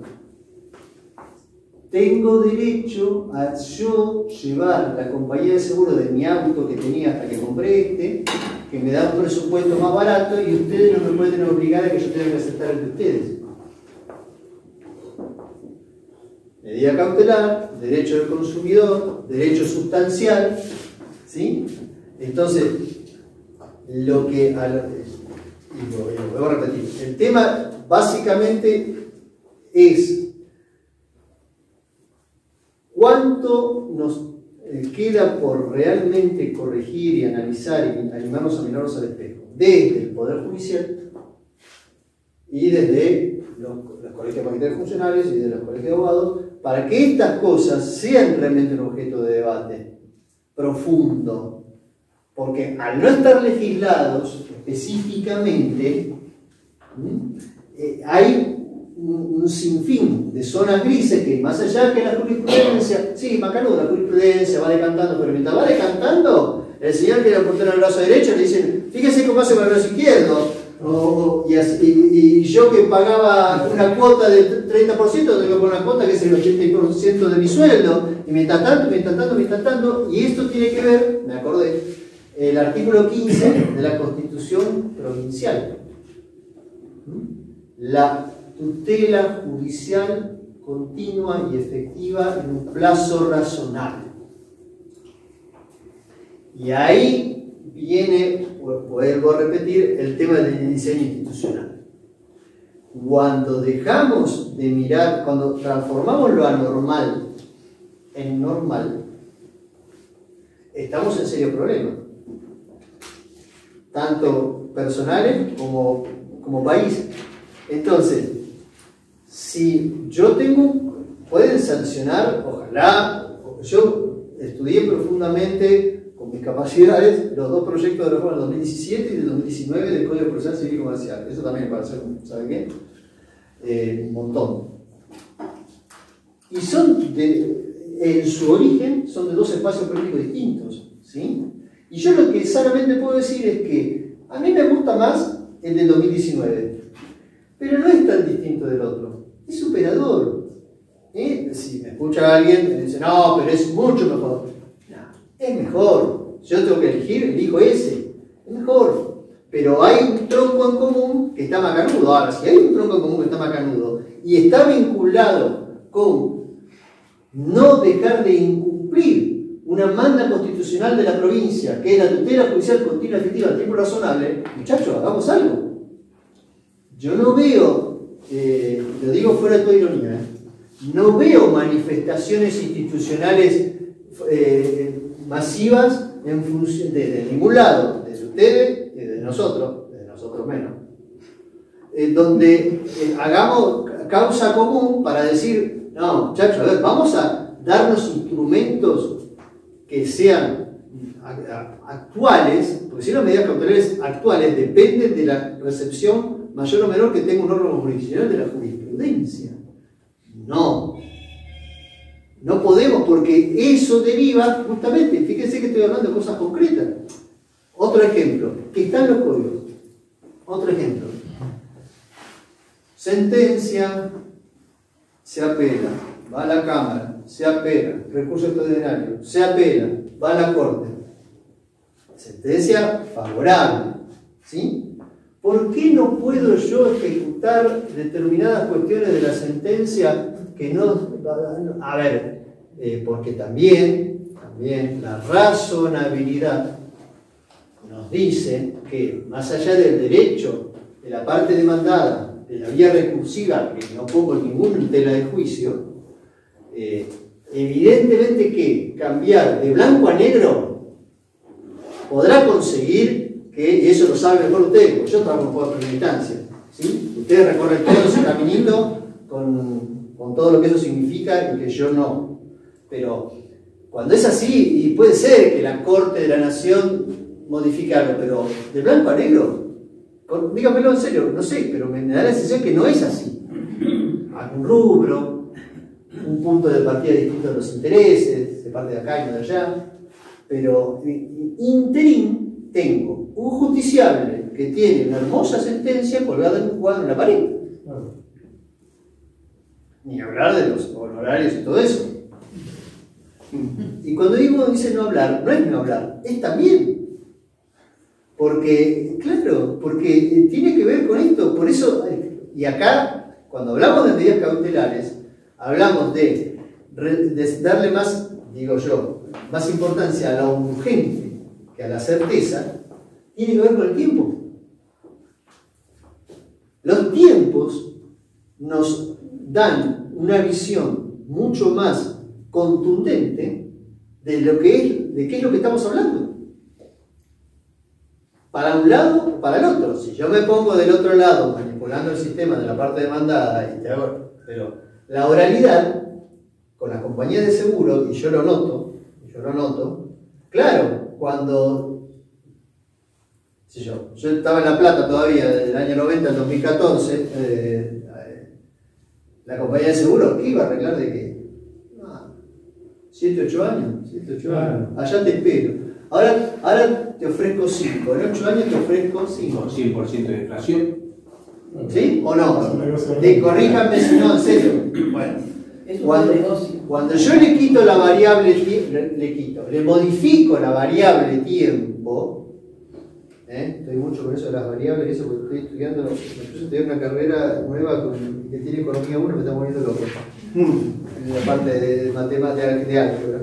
Tengo derecho a yo llevar la compañía de seguro de mi auto que tenía hasta que compré que me da un presupuesto más barato, y ustedes no me pueden obligar a que yo tenga que aceptar el de ustedes. Medida cautelar, derecho del consumidor, derecho sustancial, ¿sí? Entonces, y lo vuelvo a repetir, el tema básicamente es cuánto queda por realmente corregir y analizar y animarnos a mirarnos al espejo, desde el Poder Judicial y desde los colegios paritarios funcionarios y de los colegios de abogados, para que estas cosas sean realmente un objeto de debate profundo, porque al no estar legislados específicamente, hay un sinfín de zonas grises que, más allá que la jurisprudencia, sí, macanudo, la jurisprudencia va decantando, pero mientras va decantando, el señor que le apuntó en el brazo derecho le dicen, fíjese cómo hace con el brazo izquierdo, y yo que pagaba una cuota del 30%, tengo que poner una cuota que es el 80% de mi sueldo, y mientras tanto, y esto tiene que ver, me acordé, el artículo 15 de la Constitución Provincial. La tutela judicial continua y efectiva en un plazo razonable. Y ahí viene, vuelvo a repetir, el tema del diseño institucional. Cuando dejamos de mirar, cuando transformamos lo anormal en normal, estamos en serio problema. Tanto personales como país. Entonces, si yo pueden sancionar, ojalá, yo estudié profundamente con mis capacidades los dos proyectos de reforma del 2017 y del 2019 del Código Procesal Civil y Comercial. Eso también para hacer, ¿sabe qué? Un montón. Y en su origen, son de dos espacios políticos distintos, ¿sí? Y yo lo que sanamente puedo decir es que a mí me gusta más el del 2019, pero no es tan distinto del otro, es superador. Si me escucha alguien me dice, no, pero es mucho mejor. No, es mejor. Si yo tengo que elegir, elijo ese. Es mejor. Pero hay un tronco en común que está macanudo. Ahora, si hay un tronco en común que está macanudo y está vinculado con no dejar de incumplir una manda constitucional de la provincia, que es la tutela judicial continua efectiva a tiempo razonable, muchachos, hagamos algo. Yo no veo, lo digo fuera de toda ironía, no veo manifestaciones institucionales masivas en función de ningún lado, de ustedes y de nosotros menos, donde hagamos causa común para decir, no, muchachos, a ver, vamos a darnos instrumentos que sean actuales, porque si las medidas cautelares actuales dependen de la recepción mayor o menor que tenga un órgano jurisdiccional de la jurisprudencia. No podemos, porque eso deriva justamente, fíjense que estoy hablando de cosas concretas. Otro ejemplo, que está en los códigos. Otro ejemplo. Sentencia, se apela, va a la Cámara, se apela, recurso extraordinario, se apela, va a la Corte. Sentencia favorable, ¿sí? ¿Por qué no puedo yo ejecutar determinadas cuestiones de la sentencia que no... A ver, porque también la razonabilidad nos dice que más allá del derecho de la parte demandada, de la vía recursiva, que no pongo ninguna tela de juicio, evidentemente que cambiar de blanco a negro podrá conseguir que, y eso lo sabe mejor ustedes, porque yo trabajo por primera instancia, ¿sí? Ustedes recorren todo ese caminito con todo lo que eso significa y que yo no. Pero cuando es así, y puede ser que la Corte de la Nación modifique algo, pero de blanco a negro, dígamelo en serio, no sé, pero me da la sensación que no es así. Algún rubro, un punto de partida distinto de los intereses, se parte de acá y no de allá, pero interín tengo un justiciable que tiene una hermosa sentencia colgada en un cuadro en la pared. Ni hablar de los honorarios y todo eso. Y cuando dice no hablar, no es no hablar, es también. Porque, claro, porque tiene que ver con esto. Por eso, y acá, cuando hablamos de medidas cautelares, hablamos de darle más, digo yo, más importancia a lo urgente que a la certeza, tiene que ver con el tiempo. Los tiempos nos dan una visión mucho más contundente de qué es lo que estamos hablando. Para un lado o para el otro. Si yo me pongo del otro lado manipulando el sistema de la parte demandada y te hago, pero la oralidad con las compañías de seguro, y yo lo noto, claro, cuando yo estaba en La Plata todavía, del año 90 al 2014, la compañía de seguro, ¿qué iba a arreglar de qué? 7, 8 años. Allá te espero. Ahora te ofrezco 5. En 8 años te ofrezco 5.
100% de inflación.
¿Sí o no? Corríjanme si no, en serio. Bueno, cuando yo le quito la variable, le modifico la variable tiempo, estoy mucho con eso de las variables, eso porque estoy estudiando, me puse a estudiar una carrera nueva que tiene economía 1, me está poniendo loco. En la parte de matemáticas de álgebra.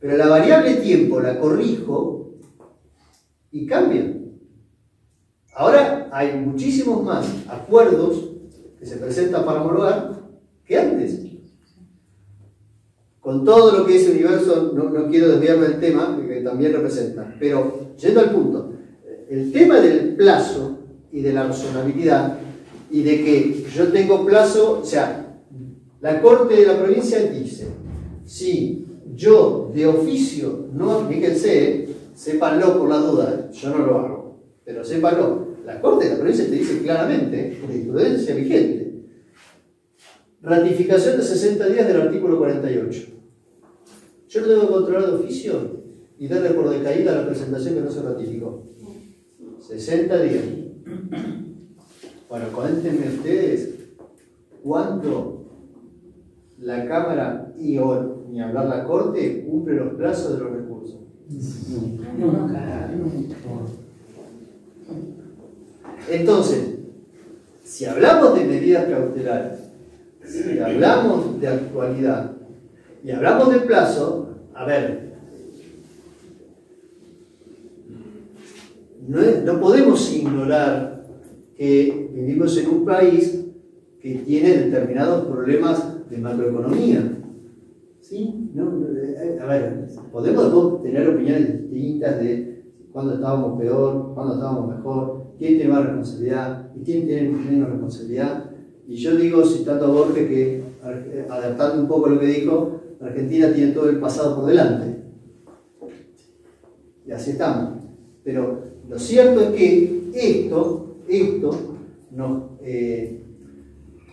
Pero la variable tiempo la corrijo y cambia. Ahora hay muchísimos más acuerdos que se presentan para homologar que antes. Con todo lo que es el universo, no quiero desviarme del tema, que también representa. Pero, yendo al punto, el tema del plazo y de la razonabilidad, y de que yo tengo plazo, o sea, la Corte de la provincia dice, si yo de oficio, no, fíjense, sépanlo por la duda, yo no lo hago, pero sépanlo, la Corte de la provincia te dice claramente, jurisprudencia vigente, ratificación de 60 días del artículo 48. Yo lo debo controlar de oficio y darle por decaída a la presentación que no se ratificó. 60 días. Bueno, cuéntenme ustedes cuánto la Cámara y o ni hablar la Corte cumple los plazos de los recursos. Entonces, si hablamos de medidas cautelares, si hablamos de actualidad y hablamos de plazo, a ver, no podemos ignorar que vivimos en un país que tiene determinados problemas de macroeconomía. ¿Sí? A ver, podemos tener opiniones distintas de cuándo estábamos peor, cuándo estábamos mejor, quién tiene más responsabilidad y quién tiene menos responsabilidad. Y yo digo, citando a Borges, que adaptando un poco lo que dijo, Argentina tiene todo el pasado por delante. Y así estamos. Pero lo cierto es que esto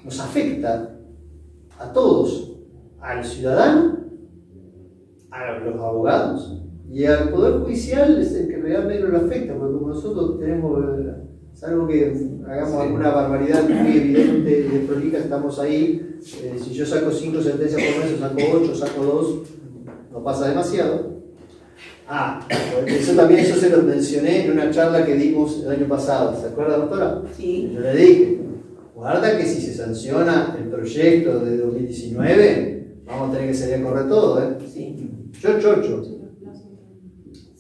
nos afecta a todos, al ciudadano, a los abogados y al Poder Judicial es el que realmente lo afecta, porque como nosotros tenemos, salvo que hagamos alguna barbaridad muy evidente de prolija, estamos ahí, si yo saco 5 sentencias por mes, saco 8, saco 2, no pasa demasiado. Eso se lo mencioné en una charla que dimos el año pasado, ¿se acuerda, doctora?
Sí.
Yo le dije, guarda que si se sanciona el proyecto de 2019, vamos a tener que salir a correr todo, ¿eh?
Sí.
Chocho.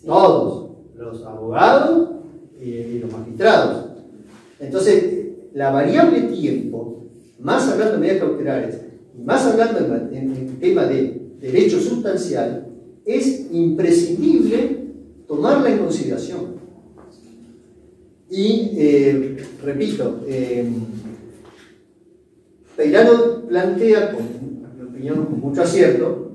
Todos, los abogados y los magistrados. Entonces, la variable tiempo, más hablando de medidas cautelares, más hablando en tema de derecho sustancial, es imprescindible tomarla en consideración. Y, repito, Peirano plantea, en mi opinión, con mucho acierto,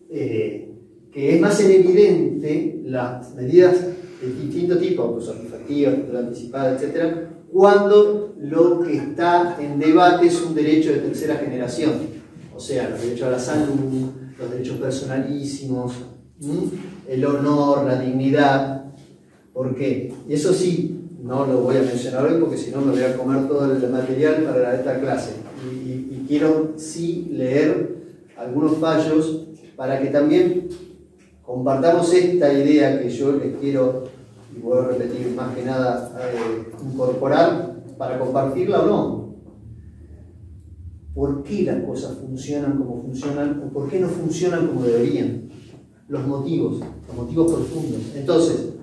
que es más en evidente las medidas de distinto tipo, pues satisfactivas, anticipadas, etc., cuando lo que está en debate es un derecho de tercera generación, o sea, los derechos a la salud, los derechos personalísimos, el honor, la dignidad. ¿Por qué? Y eso sí, no lo voy a mencionar hoy porque si no me voy a comer todo el material para esta clase. Y quiero sí leer algunos fallos para que también compartamos esta idea que yo les quiero, y voy a repetir más que nada, incorporar para compartirla o no. ¿Por qué las cosas funcionan como funcionan o por qué no funcionan como deberían? Los motivos profundos. Entonces,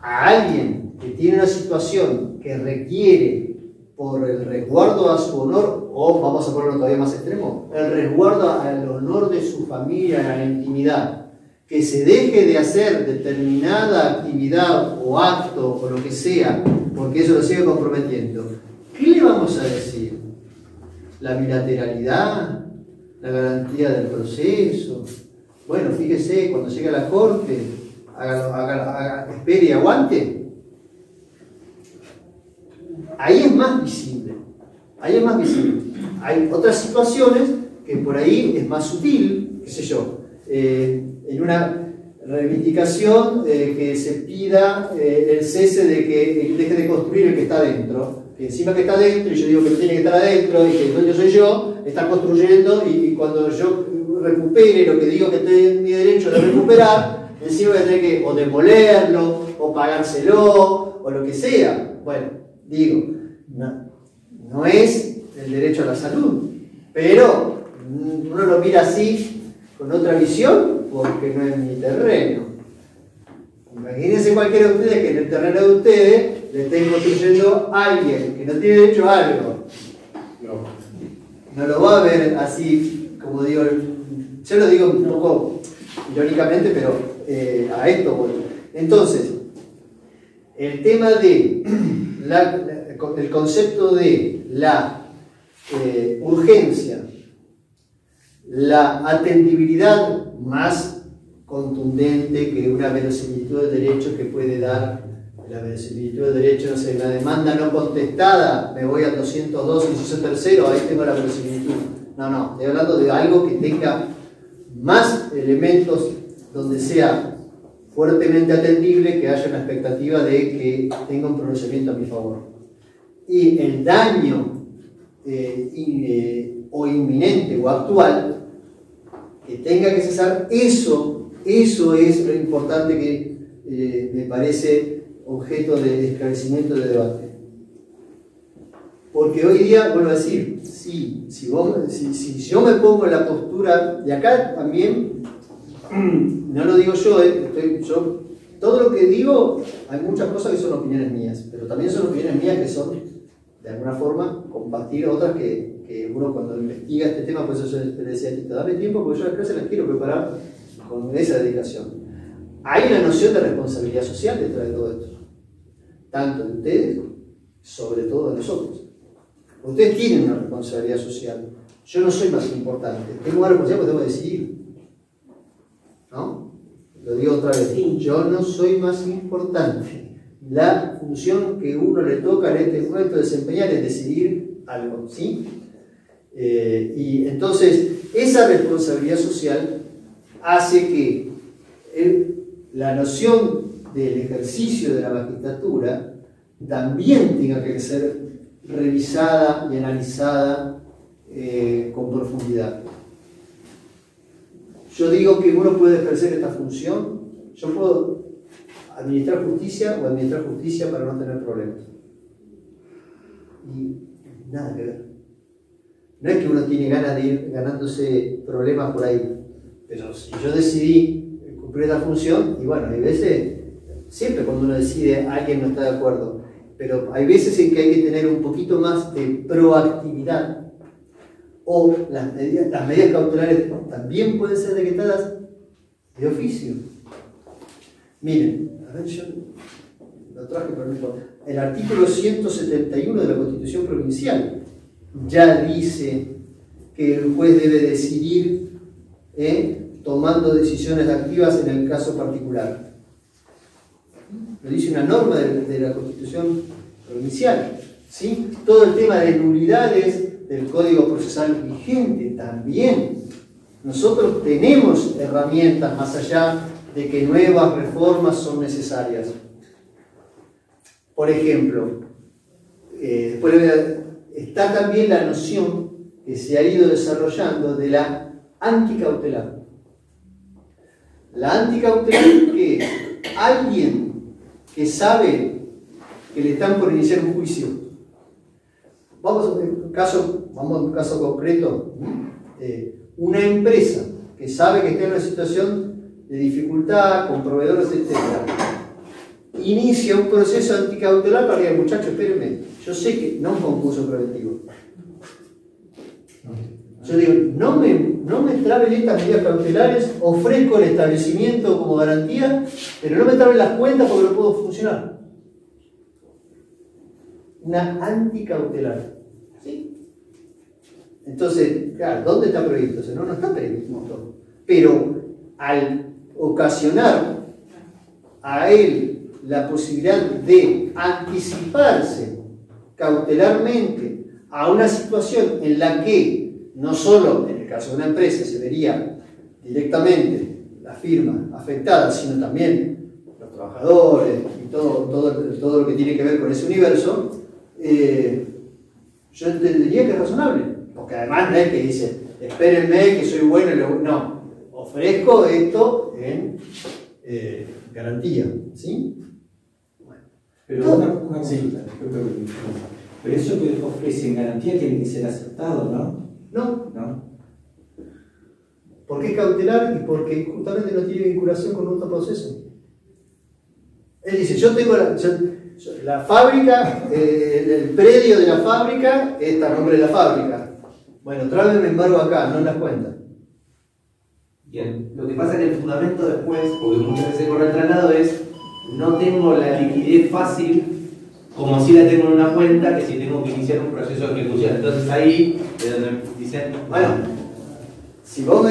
a alguien que tiene una situación que requiere, por el resguardo a su honor, o vamos a ponerlo todavía más extremo, el resguardo al honor de su familia, a la intimidad, que se deje de hacer determinada actividad o acto o lo que sea, porque eso lo sigue comprometiendo, ¿qué le vamos a decir? ¿La bilateralidad? ¿La garantía del proceso? Bueno, fíjese, cuando llegue a la corte, espere y aguante. Ahí es más visible. Ahí es más visible. Hay otras situaciones que por ahí es más sutil, qué sé yo, en una reivindicación que se pida el cese de que deje de construir el que está adentro, que encima que está adentro, y yo digo que no tiene que estar adentro, y que el dueño soy yo, está construyendo, y cuando yo recupere lo que digo que tengo mi derecho de recuperar, encima voy a tener que o demolerlo, o pagárselo, o lo que sea. Bueno, digo, no es el derecho a la salud, pero uno lo mira así, con otra visión, porque no es mi terreno. Imagínense cualquiera de ustedes que en el terreno de ustedes le estén construyendo a alguien que no tiene derecho a algo. No lo va a ver así, como digo, yo lo digo un poco irónicamente, pero a esto voy. Entonces, el tema de el concepto de la urgencia, la atendibilidad más contundente que una verosimilitud de derecho que puede dar. La verosimilitud de derecho, no sé, la demanda no contestada, me voy al 202, inciso tercero, ahí tengo la verosimilitud. No, estoy hablando de algo que tenga más elementos donde sea fuertemente atendible, que haya una expectativa de que tenga un pronunciamiento a mi favor. Y el daño o inminente o actual, que tenga que cesar, eso es lo importante que me parece objeto de esclarecimiento de debate. Porque hoy día, vuelvo a decir, si yo me pongo en la postura, y acá también, no lo digo yo, todo lo que digo, hay muchas cosas que son opiniones mías, pero también son opiniones mías que son, de alguna forma, compartir otras que uno cuando investiga este tema, pues yo le decía, dame tiempo porque yo las clases las quiero preparar con esa dedicación. Hay una noción de responsabilidad social detrás de todo esto, tanto de ustedes, sobre todo de nosotros. Ustedes tienen una responsabilidad social. Yo no soy más importante. Tengo una responsabilidad porque tengo que decidir. ¿No? Lo digo otra vez. Yo no soy más importante. La función que uno le toca en este momento desempeñar es decidir algo. ¿Sí? Y entonces, esa responsabilidad social hace que la noción del ejercicio de la magistratura también tenga que ser revisada y analizada con profundidad. Yo digo que uno puede ejercer esta función, yo puedo administrar justicia o administrar justicia para no tener problemas. Y nada que ver. No es que uno tiene ganas de ir ganándose problemas por ahí, pero si yo decidí cumplir esta función, y bueno, hay veces, siempre cuando uno decide, alguien no está de acuerdo, pero hay veces en que hay que tener un poquito más de proactividad, o las medidas cautelares también pueden ser decretadas de oficio. Miren, a ver, yo lo traje por ejemplo, el artículo 171 de la Constitución Provincial ya dice que el juez debe decidir tomando decisiones activas en el caso particular. Lo dice una norma de la Constitución Provincial. ¿Sí? Todo el tema de nulidades del Código Procesal vigente también. Nosotros tenemos herramientas más allá de que nuevas reformas son necesarias. Por ejemplo, está también la noción que se ha ido desarrollando de la anticautelar. La anticautelar es que alguien que sabe que le están por iniciar un juicio, vamos a un caso concreto, una empresa que sabe que está en una situación de dificultad con proveedores, etc., inicia un proceso anticautelar para que muchachos, espérenme, yo sé que no es un concurso preventivo. Yo digo, no me traben estas medidas cautelares, ofrezco el establecimiento como garantía, pero no me traben las cuentas porque no puedo funcionar. Una anticautelar. ¿Sí? Entonces, claro, ¿dónde está previsto? O sea, no está previsto. Pero al ocasionar a él la posibilidad de anticiparse cautelarmente a una situación en la que no solo en el caso de una empresa se vería directamente la firma afectada, sino también los trabajadores y todo lo que tiene que ver con ese universo, yo entendería que es razonable, porque además no es que dice, espérenme que soy bueno, no, ofrezco esto en garantía, ¿sí? Bueno.
Pero una consulta, pero eso que ofrece en garantía tiene que ser aceptado, ¿no?
No. Porque es cautelar y porque justamente no tiene vinculación con otro proceso. Él dice, yo tengo la fábrica, el predio de la fábrica está a nombre de la fábrica. Bueno, tráeme embargo acá, no en las cuentas.
Bien, lo que pasa es que el fundamento después, porque muchas veces corre el traslado, es no tengo la liquidez fácil como si la tengo en una cuenta que si tengo que iniciar un proceso de ejecución. Entonces ahí es donde dicen,
bueno, si vos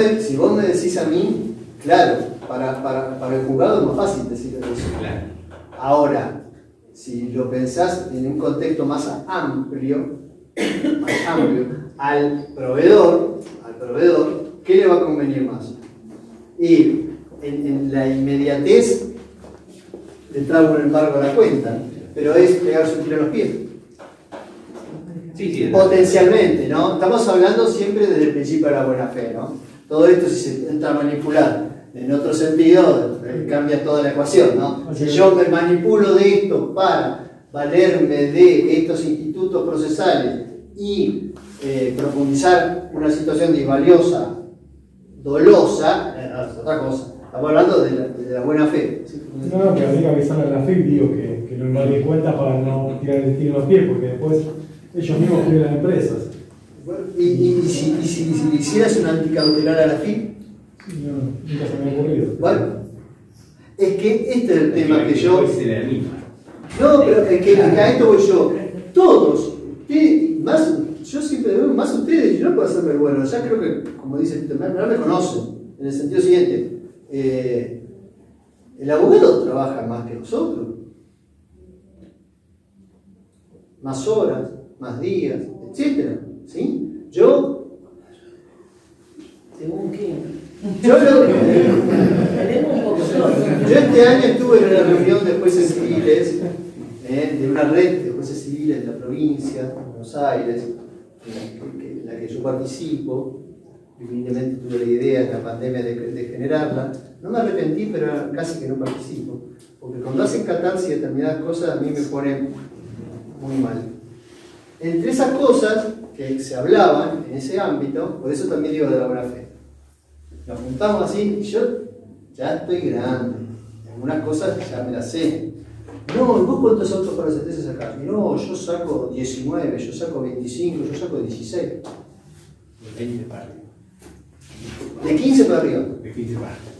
me decís a mí, claro, para el juzgado es más fácil decir eso.
Claro.
Ahora, si lo pensás en un contexto más amplio, al proveedor, ¿qué le va a convenir más? Y en la inmediatez le trago un embargo a la cuenta, pero es pegarse un tiro en los pies.
Sí,
potencialmente, ¿no? Estamos hablando siempre desde el principio de la buena fe, ¿no? Todo esto, si se entra a manipular en otro sentido, cambia toda la ecuación, ¿no? Si yo me manipulo de esto para valerme de estos institutos procesales y profundizar una situación disvaliosa, dolosa, es otra cosa. Estamos hablando de la buena fe.
No, que habría que avisarle a la FIP, digo, que no me di cuenta para no tirar el tiro en los pies, porque después ellos mismos cuidan las empresas.
Bueno, y si hicieras una anticautelar a la FIP,
no, nunca se me ha ocurrido.
Bueno, es que este es el tema que yo...
No,
pero es que a esto voy yo. Todos, más, yo siempre veo más ustedes, yo no puedo hacerme el bueno. Ya creo que, como dice Peter, no me conocen. En el sentido siguiente, el abogado trabaja más que nosotros. Más horas, más días, etc. ¿Sí? Yo este año estuve en una reunión de jueces civiles, de una red de jueces civiles de la provincia de Buenos Aires, en la que yo participo. Evidentemente tuve la idea en la pandemia de generarla. No me arrepentí, pero casi que no participo. Porque cuando hacen catarsis y determinadas cosas a mí me ponen muy mal. Entre esas cosas que se hablaban en ese ámbito, por eso también digo de la buena fe. Nos juntamos así y yo ya estoy grande. Algunas cosas ya me las sé. No, ¿y vos cuántos autos para sentencia sacás? No, yo saco 19, yo saco 25, yo saco 16.
De 20 para arriba.
De 15 para arriba.
De 15 para arriba.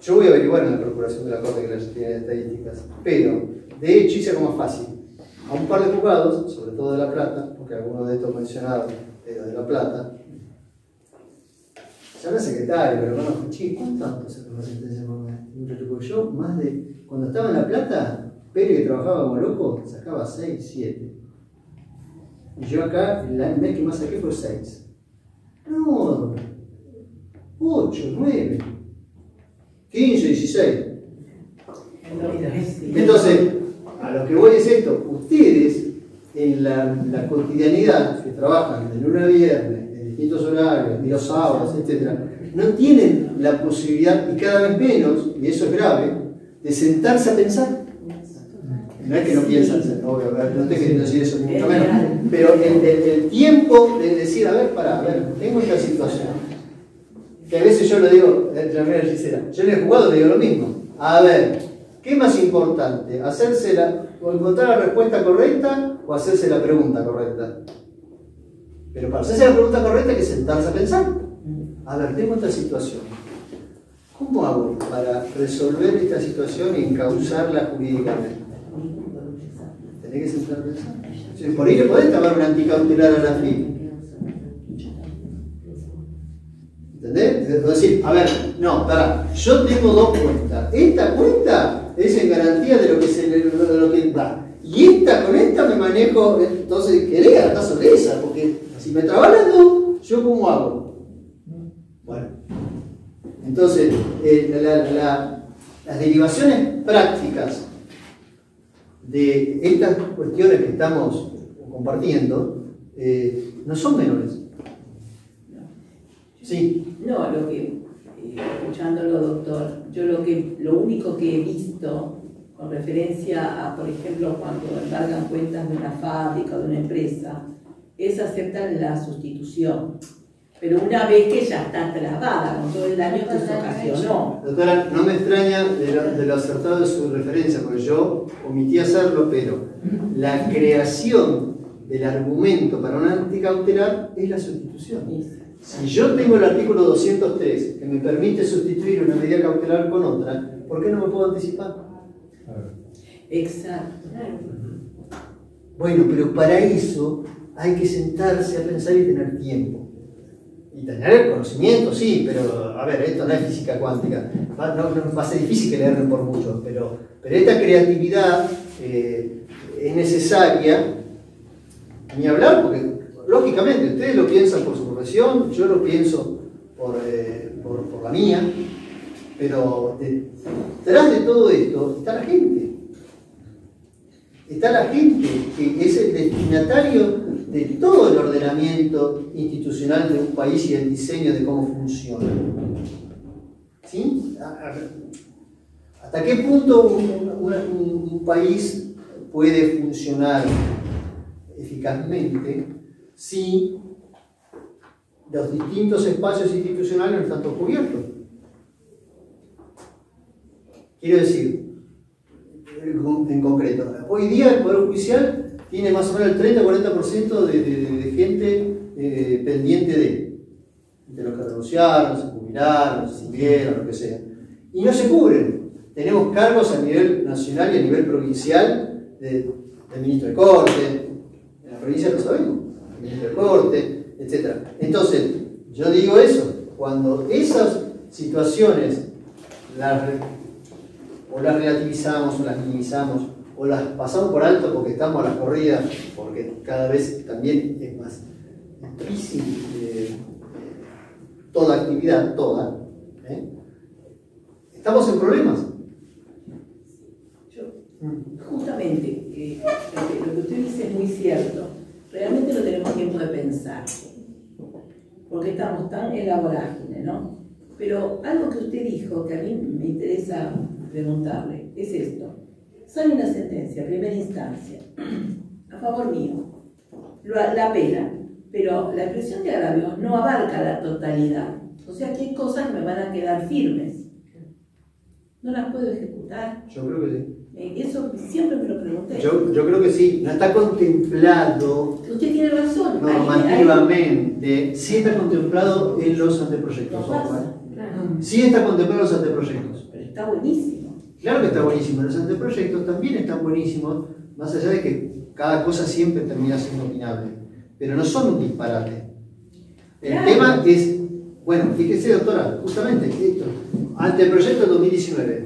Yo voy a averiguar en la Procuración de la Corte que las tiene estadísticas, pero de hecho hice algo más fácil. A un par de juzgados, sobre todo de La Plata, porque algunos de estos mencionados eran de La Plata, ya era secretario, pero bueno, che, ¿cuánto autos sacó la sentencia por mes? Porque yo, más de. Cuando estaba en La Plata, Pérez, que trabajaba como loco, sacaba 6, 7. Y yo acá, el mes que más saqué fue 6. No, 8, 9, 15, 16. Entonces, a lo que voy es esto: ustedes en la cotidianidad, que trabajan de lunes a viernes, en distintos horarios, y los sábados, etc., no tienen la posibilidad, y cada vez menos, y eso es grave, de sentarse a pensar. No es que no piensan, obvio, no te quiero decir eso, ni mucho menos, pero el tiempo de decir, a ver, tengo esta situación, que a veces yo lo digo, de manera sincera, yo en el jugado le digo lo mismo, a ver, ¿qué es más importante? ¿Hacérsela o encontrar la respuesta correcta o hacerse la pregunta correcta? Pero para hacerse la pregunta correcta hay que sentarse a pensar. A ver, tengo esta situación. ¿Cómo hago para resolver esta situación y encauzarla jurídicamente? Tenés que sentar a pensar. Por ahí le podés tomar una anticautelar a la FIP. ¿Entendés? Es decir, a ver, no, pará, yo tengo dos cuentas. Esta cuenta es en garantía de lo que da. Y con esta me manejo, entonces querés gastar sobre esa, porque si me traban las dos, ¿yo cómo hago? Bueno, entonces, las derivaciones prácticas de estas cuestiones que estamos compartiendo no son menores. Sí.
No, escuchándolo, doctor, yo lo único que he visto con referencia a, por ejemplo, cuando embargan cuentas de una fábrica o de una empresa, es aceptar la sustitución. Pero una vez que ya está trabada con todo el daño que se ocasionó.
Doctora, no me extraña de lo acertado de su referencia, porque yo omití hacerlo, pero la creación del argumento para una anticautelar es la sustitución. Si yo tengo el artículo 203 que me permite sustituir una medida cautelar con otra, ¿por qué no me puedo anticipar?
Exacto.
Bueno, pero para eso hay que sentarse a pensar y tener tiempo. Y tener el conocimiento, sí, pero a ver, esto no es física cuántica. Va a ser difícil que le erren por mucho, pero esta creatividad es necesaria, ni hablar, porque lógicamente ustedes lo piensan por su profesión, yo lo pienso por la mía, pero detrás de todo esto está la gente. Está la gente que es el destinatario de todo el ordenamiento institucional de un país y el diseño de cómo funciona. ¿Sí? ¿Hasta qué punto un país puede funcionar eficazmente si los distintos espacios institucionales no están todos cubiertos? Quiero decir, en concreto, hoy día el Poder Judicial tiene más o menos el 30-40% de gente pendiente de los que renunciaron, se jubilaron, se siguieron, lo que sea. Y no se cubren. Tenemos cargos a nivel nacional y a nivel provincial de ministro de Corte, en la provincia lo sabemos, ministro de Corte, etc. Entonces, yo digo eso, cuando esas situaciones las relativizamos o las minimizamos o las pasamos por alto porque estamos a la corrida, porque cada vez también es más difícil toda actividad, estamos en problemas.
Justamente, lo que usted dice es muy cierto. Realmente no tenemos tiempo de pensar, porque estamos tan en la vorágine, ¿no? Pero algo que usted dijo que a mí me interesa preguntarle es esto. Sale una sentencia, primera instancia, a favor mío, la apela, pero la expresión de agravio no abarca la totalidad. O sea que hay cosas que me van a quedar firmes. ¿No las puedo ejecutar?
Yo creo que sí.
Eso siempre me lo pregunté.
Yo creo que sí. No está contemplado.
Usted tiene razón.
Normativamente, sí está contemplado en los anteproyectos. Sí está contemplado en los anteproyectos.
Pero está buenísimo.
Claro que está buenísimo. Los anteproyectos también están buenísimos, más allá de que cada cosa siempre termina siendo opinable. Pero no son un disparate. El tema es, bueno, fíjese, doctora, justamente esto. Anteproyecto 2019.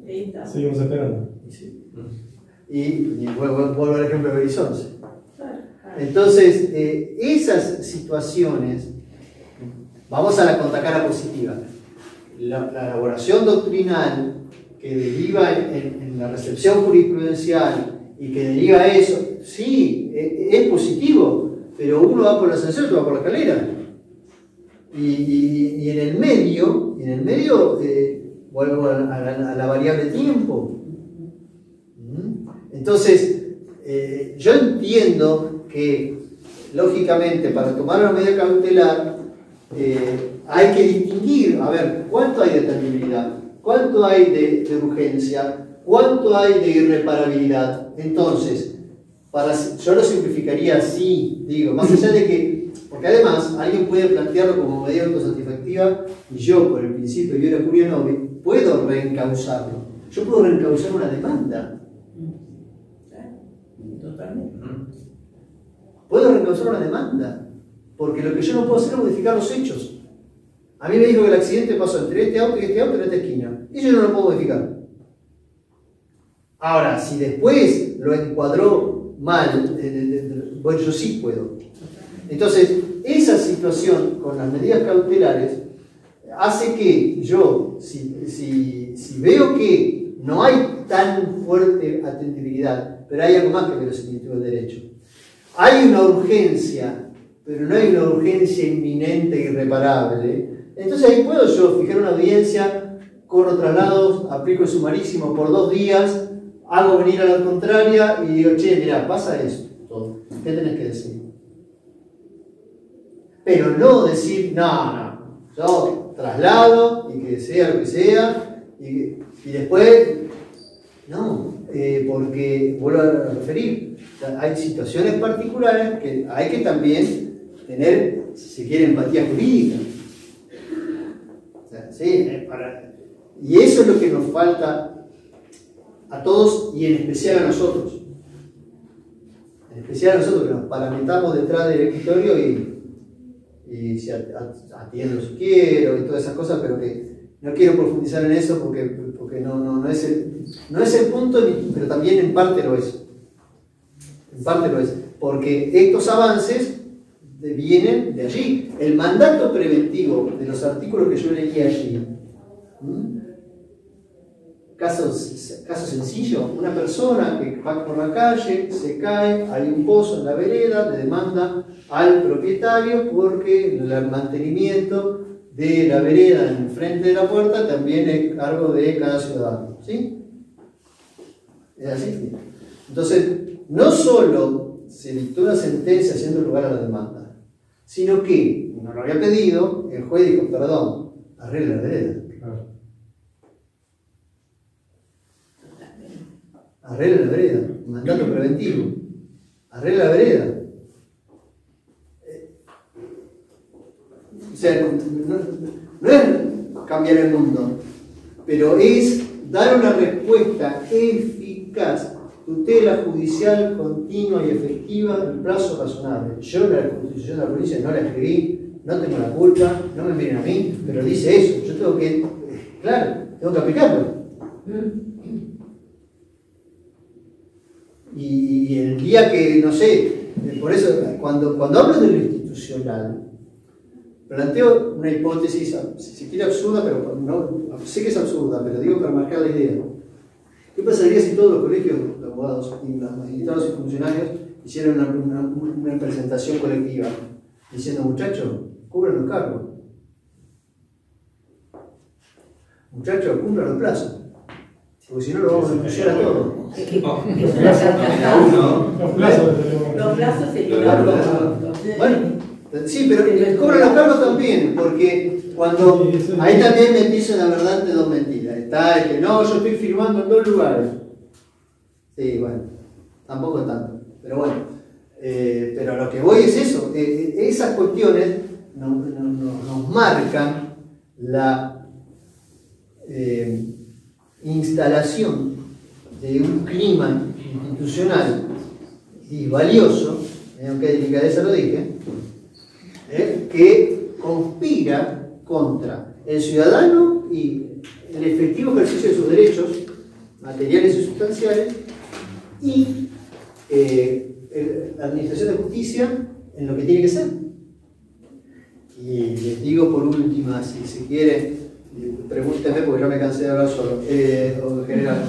Ahí está.
Seguimos esperando.
Y vuelvo al ejemplo de Berizonce. Entonces, esas situaciones, vamos a la contracara positiva. La elaboración doctrinal que deriva en la recepción jurisprudencial y que deriva eso, sí, es positivo, pero uno va por el ascensor y otro va por la escalera. Y en el medio, vuelvo a la variable tiempo. Entonces, yo entiendo que, lógicamente, para tomar una medida cautelar, hay que distinguir, a ver, cuánto hay de terminabilidad, cuánto hay de urgencia, cuánto hay de irreparabilidad. Entonces, yo lo simplificaría así, digo, más allá de que, porque además alguien puede plantearlo como medida autosatisfactiva y yo, por el principio de Iura Curia Novi, puedo reencauzarlo. Yo puedo reencauzar una demanda.
Totalmente.
Puedo reencauzar una demanda, porque lo que yo no puedo hacer es modificar los hechos. A mí me dijo que el accidente pasó entre este auto y este auto en esta esquina, y yo no lo puedo modificar. Ahora, si después lo encuadró mal, bueno, yo sí puedo. Entonces, esa situación con las medidas cautelares hace que yo, si veo que no hay tan fuerte atendibilidad, pero hay algo más que verosimilitud del derecho, hay una urgencia, pero no hay una urgencia inminente e irreparable, entonces ahí puedo yo fijar una audiencia, corro traslados, aplico el sumarísimo por 2 días, hago venir a la contraria y digo, che, mirá, pasa esto, ¿qué tenés que decir? Pero no decir, no, yo traslado y que sea lo que sea, y después, no, porque vuelvo a referir, hay situaciones particulares que hay que también tener, si se quiere, empatía jurídica. O sea, sí, y eso es lo que nos falta a todos y en especial a nosotros. En especial a nosotros que nos paramentamos detrás del escritorio y si atiendo si quiero y todas esas cosas, pero que no quiero profundizar en eso porque no es el punto, pero también en parte lo es. En parte lo es. Porque estos avances vienen de allí. El mandato preventivo de los artículos que yo leí allí, caso sencillo, una persona que va por la calle, se cae, hay un pozo en la vereda, le demanda al propietario porque el mantenimiento de la vereda en frente de la puerta también es cargo de cada ciudadano. ¿Sí? ¿Es así? Entonces, no solo se dictó una sentencia haciendo lugar a la demanda, sino que, no lo había pedido, el juez dijo, perdón, arregla la vereda. Arregla la vereda, mandato preventivo. Arregla la vereda. O sea, no es cambiar el mundo, pero es dar una respuesta eficaz, tutela judicial continua y efectiva en plazo razonable. Yo la Constitución de la provincia no la escribí, no tengo la culpa, no me miren a mí, pero dice eso. Yo tengo que, claro, tengo que aplicarlo. Y el día que, no sé, por eso, cuando hablo de lo institucional, planteo una hipótesis, si se quiere absurda, pero no, sé que es absurda, pero digo para marcar la idea. ¿Qué pasaría si todos los colegios de abogados y los magistrados y funcionarios hicieran una presentación colectiva diciendo, muchachos, cubran los cargos? Muchachos, cumplan los plazos. Porque si no lo vamos a escuchar a todos.
Los plazos serían
bueno, sí, pero cobran los cargos también, porque cuando ahí también me empiezo la verdad de 2 mentiras. Está el que no, yo estoy firmando en 2 lugares. Sí, bueno, tampoco tanto, pero bueno. Pero lo que voy es eso, esas cuestiones nos marcan la instalación de un clima institucional y valioso, aunque delicadeza lo dije, que conspira contra el ciudadano y el efectivo ejercicio de sus derechos materiales y sustanciales y la administración de justicia en lo que tiene que ser. Y les digo por última, si se quiere, pregúntenme porque yo me cansé de hablar solo, o en general.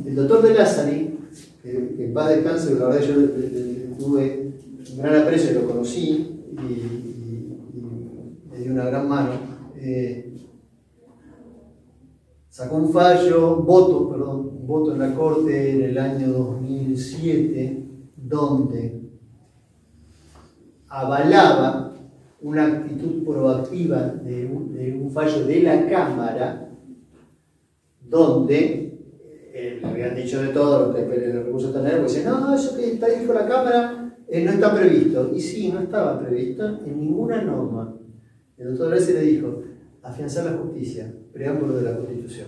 El doctor de Lázari, que en paz descanse, la verdad yo le tuve un gran aprecio, lo conocí y me dio una gran mano. Sacó un voto en la Corte en el año 2007, donde avalaba una actitud proactiva de un fallo de la Cámara, donde le habían dicho de todo lo que el recurso tener, pues dicen, no, eso que está dijo la Cámara no está previsto. Y sí, no estaba previsto en ninguna norma. El doctor Grassi le dijo, afianzar la justicia, preámbulo de la Constitución.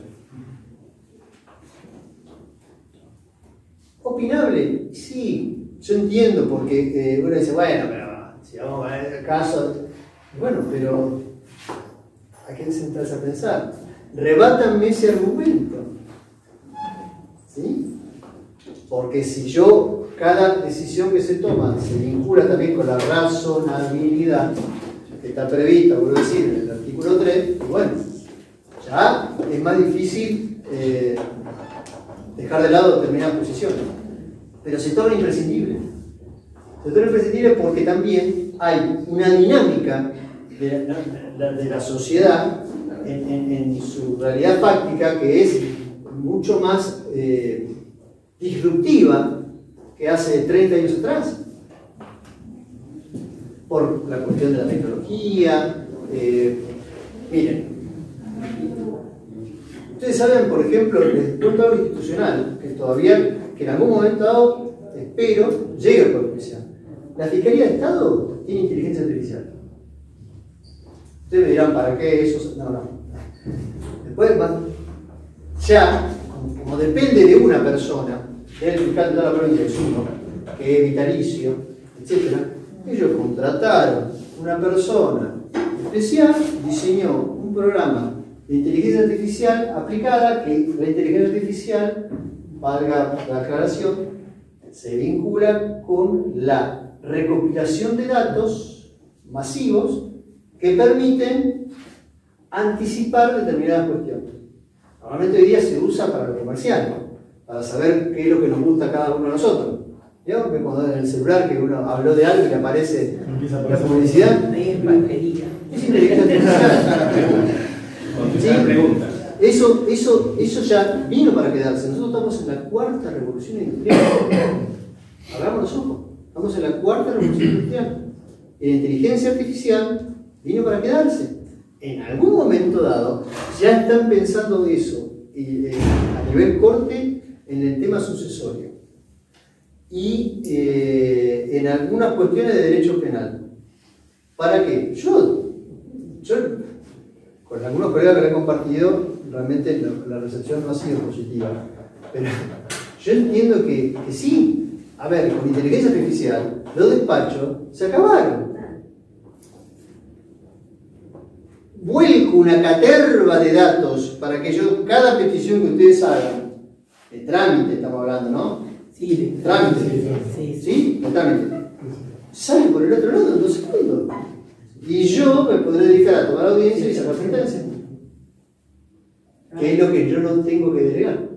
¿Opinable? Sí, yo entiendo, porque uno dice, bueno, pero si vamos a ver el caso, bueno, pero hay que sentarse a pensar. Rebátanme ese argumento. ¿Sí? Porque si yo, cada decisión que se toma se vincula también con la razonabilidad que está prevista, vuelvo a decir, en el artículo 3, y bueno, ya es más difícil dejar de lado determinadas posiciones. Pero se torna imprescindible. Se torna imprescindible porque también hay una dinámica de la sociedad en su realidad fáctica que es mucho más disruptiva que hace 30 años atrás. Por la cuestión de la tecnología. Miren, ustedes saben, por ejemplo, el punto algo institucional, que todavía, que en algún momento dado, espero, llegue a la la Fiscalía de Estado tiene inteligencia artificial. Ustedes me dirán, ¿para qué eso? No. Después, ya, como depende de una persona, del fiscal de toda la provincia, es uno, que es vitalicio, etc., ellos contrataron una persona especial, diseñó un programa de inteligencia artificial aplicada, que la inteligencia artificial, valga la aclaración, se vincula con la recopilación de datos masivos que permiten anticipar determinadas cuestiones. Normalmente hoy día se usa para lo comercial, para saber qué es lo que nos gusta a cada uno de nosotros. ¿Vieron que cuando en el celular que uno habló de algo y le aparece la publicidad?
Ahí es batería.
Es inteligencia artificial. Eso ya vino para quedarse. Nosotros estamos en la cuarta revolución industrial. Hagamos los ojos. Estamos en la cuarta revolución industrial. Y la inteligencia artificial vino para quedarse. En algún momento dado ya están pensando eso a nivel corte en el tema sucesorio. Y en algunas cuestiones de derecho penal. ¿Para qué? Yo con algunos colegas que lo he compartido, realmente la recepción no ha sido positiva. Pero yo entiendo que sí. A ver, con inteligencia artificial, los despachos se acabaron. Vuelco una caterva de datos para que cada petición que ustedes hagan, de trámite estamos hablando, ¿no?
Sí, de
trámite. ¿Sí? De trámite. Sale por el otro lado en 2 segundos. Y yo me podré dedicar a tomar audiencia y sacar sentencia. Que es lo que yo no tengo que delegar.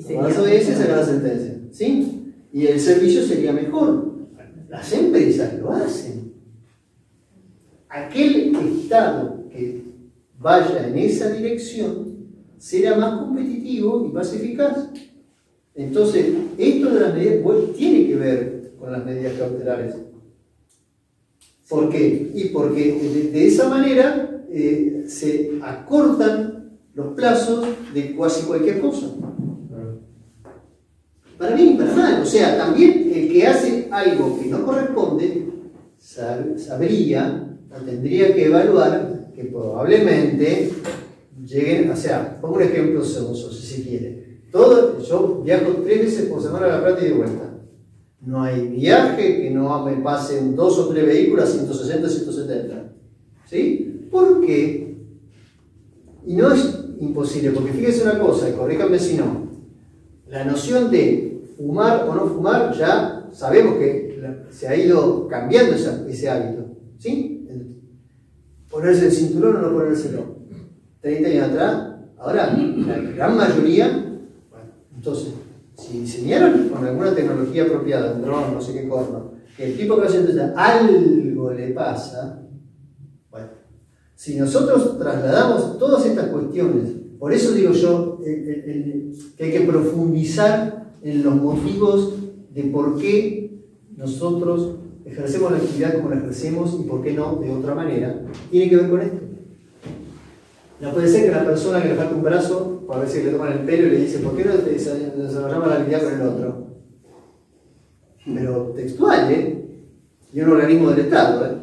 Tomar las audiencias y sacar la sentencia. ¿Sí? Y el servicio sería mejor. Las empresas lo hacen. Aquel Estado que vaya en esa dirección será más competitivo y más eficaz. Entonces, esto de las medidas tiene que ver con las medidas cautelares. ¿Por qué? Y porque de esa manera se acortan los plazos de casi cualquier cosa. Para bien y para mal. O sea, también el que hace algo que no corresponde sabría o tendría que evaluar que probablemente lleguen, o sea, pongo un ejemplo sonso, si se quiere. Yo viajo 3 veces por semana a La Plata y de vuelta. No hay viaje que no me pasen 2 o 3 vehículos a 160, 170. ¿Sí? ¿Por qué? Y no es imposible, porque fíjense una cosa, y corríjanme si no. La noción de fumar o no fumar, ya sabemos que se ha ido cambiando ese hábito. ¿Sí? Ponerse el cinturón o no ponérselo. 30 años atrás, ahora la gran mayoría, bueno, entonces, si diseñaron con alguna tecnología apropiada, un dron, no sé qué cosa, que el tipo que va haciendo algo le pasa, bueno, si nosotros trasladamos todas estas cuestiones, por eso digo yo que hay que profundizar en los motivos de por qué nosotros ejercemos la actividad como la ejercemos y por qué no de otra manera, tiene que ver con esto. No puede ser que una persona que le falta un brazo, para ver si le toman el pelo y le dice, ¿por qué no te desarrollamos la habilidad con el otro? Pero textual, y un organismo del Estado,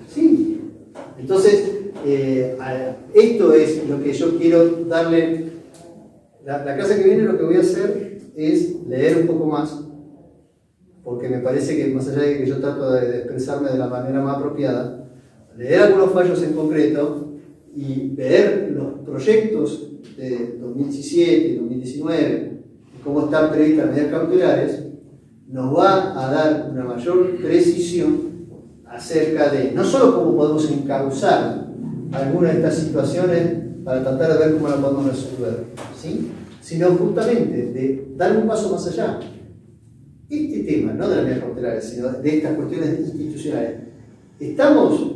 Sí. Entonces, esto es lo que yo quiero darle. La clase que viene lo que voy a hacer es leer un poco más, porque me parece que más allá de que yo trato de expresarme de la manera más apropiada, leer algunos fallos en concreto y ver los proyectos de 2017 y 2019, cómo están previstas las medidas cautelares, nos va a dar una mayor precisión acerca de no solo cómo podemos encauzar algunas de estas situaciones para tratar de ver cómo la podemos resolver, ¿sí? Sino justamente de dar un paso más allá. Este tema, no de las medidas cautelares, sino de estas cuestiones institucionales, estamos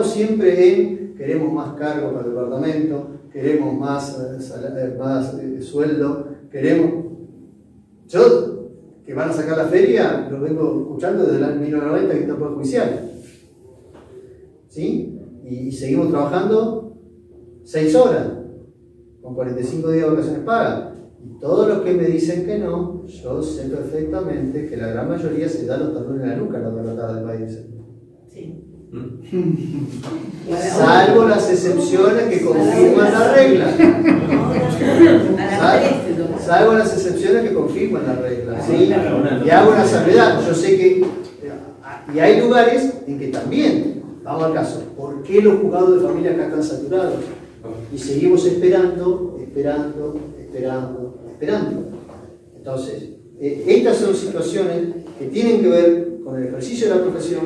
siempre en queremos más cargos para el departamento, queremos más sueldo, queremos... Yo, que van a sacar la feria, lo vengo escuchando desde el año 1990 que está por judicial. ¿Sí? Y seguimos trabajando 6 horas, con 45 días de vacaciones pagas. Y todos los que me dicen que no, yo sé perfectamente que la gran mayoría se da los talones en la nuca a la otra tarde del país.
Sí.
Salvo las excepciones que confirman la regla. Salvo las excepciones que confirman la regla. ¿Sí? Y hago una salvedad. Yo sé que. Y hay lugares en que también, vamos al caso, ¿por qué los juzgados de familia acá están saturados? Y seguimos esperando. Entonces, estas son situaciones que tienen que ver con el ejercicio de la profesión,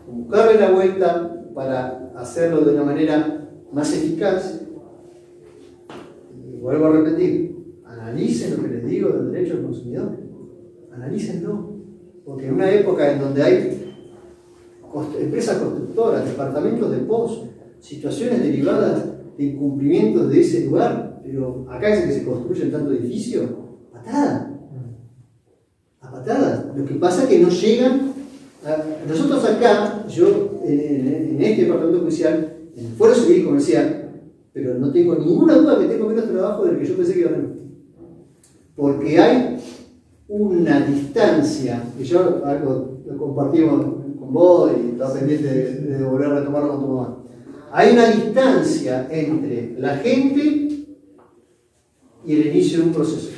con buscarle la vuelta para hacerlo de una manera más eficaz. Y vuelvo a repetir, analicen lo que les digo del derecho al consumidor, analícenlo, porque en una época en donde hay empresas constructoras, departamentos de post, situaciones derivadas de incumplimientos de ese lugar, pero acá es que se construyen tantos edificios, a patadas. Lo que pasa es que no llegan. Nosotros acá, yo en este departamento judicial, en el Fuero Civil y Comercial, pero no tengo ninguna duda que tengo menos trabajo del que yo pensé que iba a tener. Porque hay una distancia, que yo algo lo compartimos con vos y estaba pendiente de volver a retomarlo con tu mamá. Hay una distancia entre la gente y el inicio de un proceso.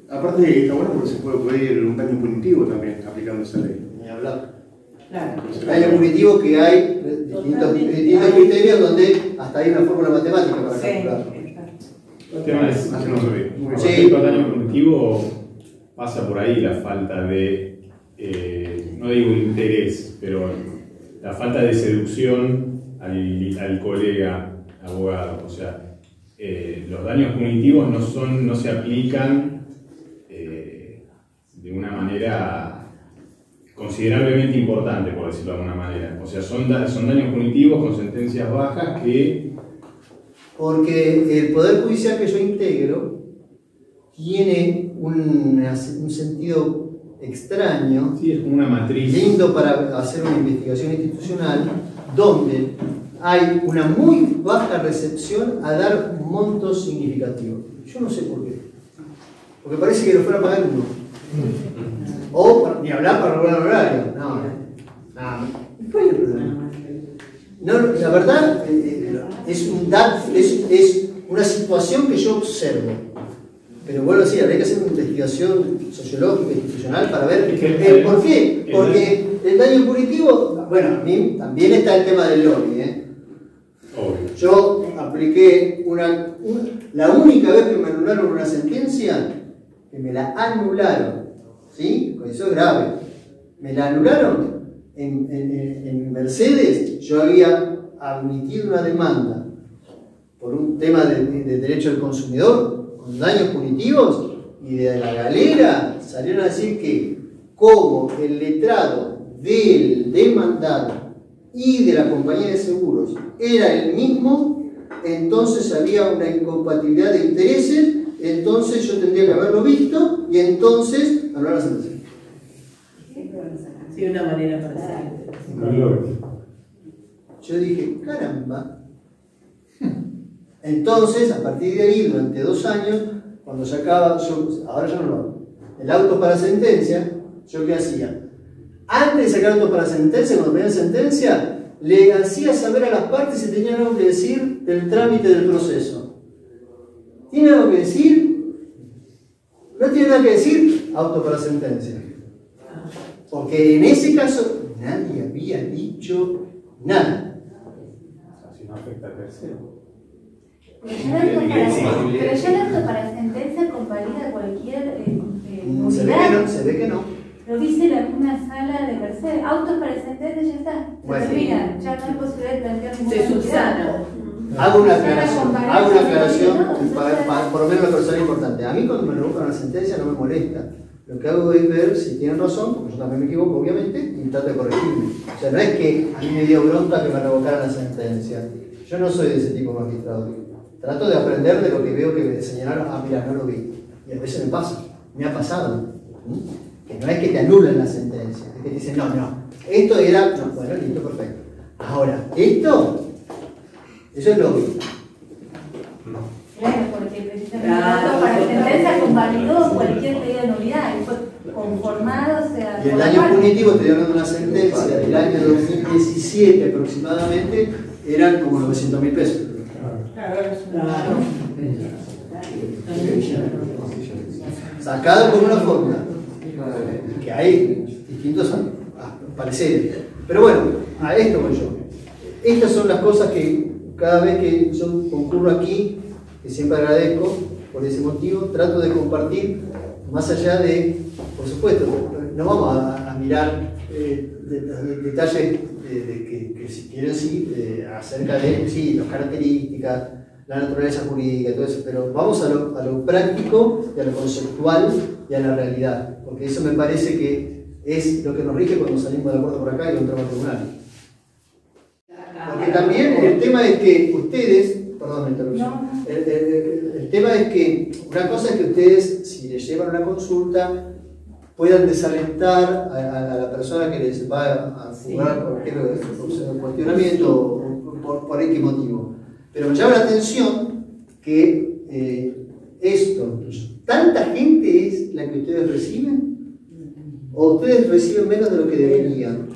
Aparte, está bueno porque se puede pedir un daño punitivo también aplicando esa ley.
Ni hablar.
Claro.
Daño punitivo que hay distintos criterios donde hasta hay una fórmula matemática para calcular.
El tema es,
Sí.
el daño punitivo pasa por ahí la falta de, no digo interés, pero la falta de seducción al colega abogado. O sea, los daños punitivos no se aplican de una manera considerablemente importante, por decirlo de alguna manera. O sea, son daños punitivos con sentencias bajas que...
Porque el Poder Judicial que yo integro tiene un sentido extraño,
Sí, es como una matriz.
lindo para hacer una investigación institucional, donde hay una muy baja recepción a dar montos significativos. Yo no sé por qué. Porque parece que lo fuera a pagar uno. O ni hablar para regular el horario. No. ¿Cuál es el problema? No, la verdad es una situación que yo observo. Pero vuelvo a decir, habría que hacer una investigación sociológica, institucional, para ver por qué. Porque el daño punitivo, bueno, a mí también está el tema del lobby.
Obvio.
Yo apliqué la única vez que me anularon una sentencia, que me la anularon, ¿sí? Eso es grave. Me la anularon en Mercedes. Yo había admitido una demanda por un tema de derecho del consumidor con daños punitivos, y de la galera salieron a decir que como el letrado del demandado y de la compañía de seguros era el mismo, entonces había una incompatibilidad de intereses, entonces yo tendría que haberlo visto y entonces anular la sentencia.
Sí, una manera para hacerlo.
Yo dije, caramba. Entonces, a partir de ahí, durante 2 años, cuando sacaba, ahora yo no lo hago, el auto para sentencia, ¿yo qué hacía? Antes de sacar auto para sentencia, cuando pedían sentencia, le hacía saber a las partes si tenían algo que decir del trámite del proceso. ¿Tiene algo que decir? ¿No tiene nada que decir? Auto para sentencia. Porque en ese caso nadie había dicho nada.
Si no afecta al tercero.
Pero ya el auto para sentencia convalida cualquier nulidad.
Se ve que no.
Lo dice una sala de Mercedes. Autos para sentencia, ya está.
Bueno.
Se termina. Ya no hay posibilidad de plantear ninguna
Se subsana.
Hago una aclaración por lo menos la persona importante. A mí cuando me revocan una sentencia no me molesta. Lo que hago es ver si tienen razón, porque yo también me equivoco, obviamente, y trato de corregirme. O sea, no es que a mí me dio bronca que me revocaran la sentencia. Yo no soy de ese tipo de magistrado. Trato de aprender de lo que veo que me señalaron. Ah, mira, no lo vi. Y a veces me pasa. Me ha pasado. Que no es que te anulen la sentencia. Es que te dicen, no. Esto era... No, bueno, listo, perfecto. Ahora, esto... Eso es lógico.
Claro, porque precisamente el auto para sentencia convalidó cualquier medida de nulidad y fue conformado, o sea...
Y el daño punitivo, estoy hablando de una sentencia del año 2017 aproximadamente, eran como 900.000 pesos. Sacado por una fórmula. Que hay distintos pareceres. Pero bueno, a esto voy yo. Estas son las cosas que cada vez que yo concurro aquí, que siempre agradezco por ese motivo, trato de compartir, más allá de, por supuesto, no vamos a mirar detalles que si quieren sí, acerca de sí, las características, la naturaleza jurídica y todo eso, pero vamos a lo práctico y a lo conceptual y a la realidad, porque eso me parece que es lo que nos rige cuando salimos de acuerdo por acá y entramos al tribunal. Porque también el tema es que ustedes, perdón la interrupción, el tema es que una cosa es que ustedes, si les llevan una consulta, puedan desalentar a la persona que les va a jugar cualquier cuestionamiento por X motivo. Pero me llama la atención que ¿tanta gente es la que ustedes reciben? ¿O ustedes reciben menos de lo que deberían?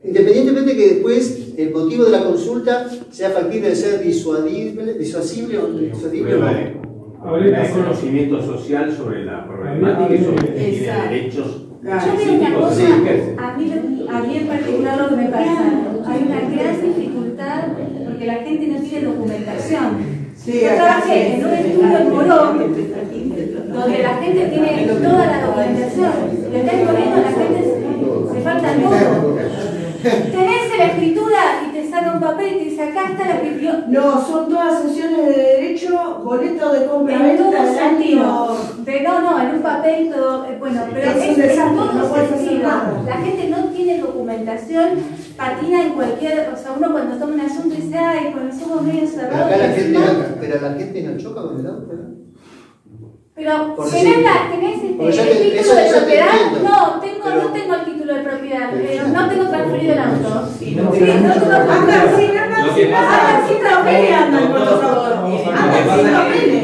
Independientemente que después el motivo de la consulta sea factible de ser disuasible o no.
Hay conocimiento social sobre la problemática y sobre que tiene derechos
Yo veo una cosa, a mí en particular lo que me pasa, hay una gran dificultad porque la gente no tiene documentación. Yo trabajé en un estudio en Morón donde la gente tiene toda la documentación y acá en Moreno la gente se falta todo. Te vence la escritura y te saca un papel y te dice acá está la escritura.
No, son todas sesiones de derecho, boleto de
En
compra-venta.
todo sentido. Pero no, en un papel todo, bueno, pero
Es un
es
desastre,
todo
no puedes hacer
sentido.
nada.
La gente no tiene documentación, patina en cualquier, o sea, uno cuando toma un asunto dice, ay, cuando somos medio
Pero
cerrados.
acá la gente no choca con el auto, ¿no?
Pero
Por
tenés
decir, porque ya
el
te-
título
eso
de
ya te
propiedad,
entiendo.
no
Pero-
tengo el título de propiedad,
Pero-
no tengo transferido el auto.
Sí,
No tengo
Andan sin papeles, andan con los autos. Andan sin papeles.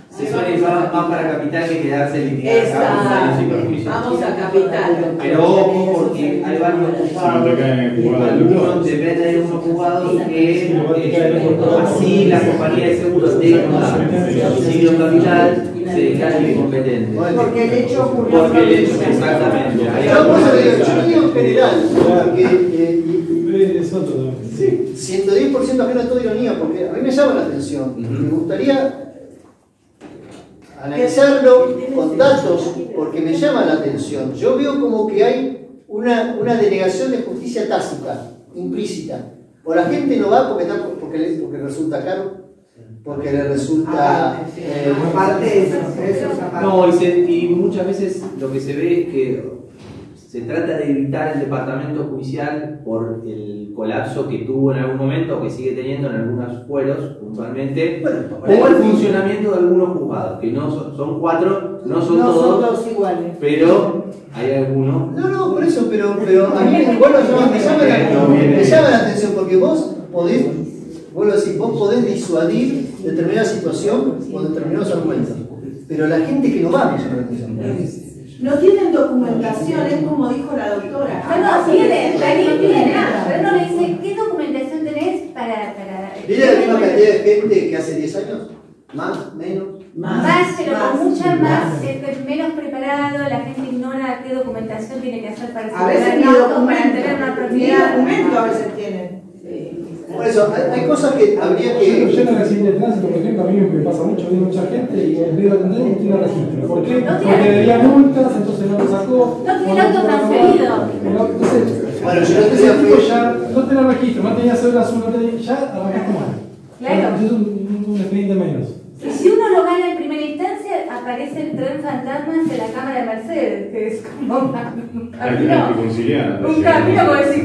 Se suele llevar más para capital que quedarse litigando
Exacto.
sin perjuicio.
Vamos a capital.
Pero ojo, porque hay varios juzgados. Algunos deben tener unos juzgados que así la compañía de seguros tenga domicilio en capital se declara incompetente.
Porque el hecho ocurrió.
Porque el hecho, exactamente. Hay
Yo por eso digo, yo
algunos-
lo digo en general, porque
Es otro también.
110% ajeno a toda ironía, porque a mí me llama la atención. Me gustaría analizarlo con datos, porque me llama la atención. Yo veo como que hay una denegación de justicia tácita, implícita. O la gente no va porque le resulta caro, porque le resulta...
Aparte de eso es aparte.
No, y muchas veces lo que se ve es que se trata de evitar el departamento judicial por el colapso que tuvo en algún momento o que sigue teniendo en algunos fueros puntualmente, o el funcionamiento de algunos juzgados, que no son 4, no son
No son
todos,
todos iguales.
pero hay algunos.
No, por eso, pero a mí igual me llama la atención, porque vos podés, vuelvo a decir, vos podés disuadir determinada situación con determinados argumentos. Pero la gente que no va a esa organización.
No tienen documentación, es como dijo la doctora.
No tienen, pero no le dice, ¿qué documentación tenés para
¿Tiene la misma cantidad de gente que hace 10 años? ¿Más? ¿Menos?
Más, pero con mucha más, menos preparado, la gente ignora qué documentación tiene que hacer para
a veces
tener una propiedad.
Ni documento a veces tienen.
Por eso, hay cosas que habría que...
Yo en el accidente de tránsito, por ejemplo, a mí me pasa mucho, viene mucha gente y el video de atender no tiene registro. ¿Por qué? Porque debía multas, entonces no lo sacó.
No tiene auto transferido.
Entonces,
bueno, yo no tenía
ya no tenía registro, no tenía cédula azul, no tenía, ya arrancaste mal.
Claro.
Es un expediente menos.
Y si uno lo gana en primera instancia, aparece el tren fantasmas de la Cámara de Mercedes, que es como un camino como decir,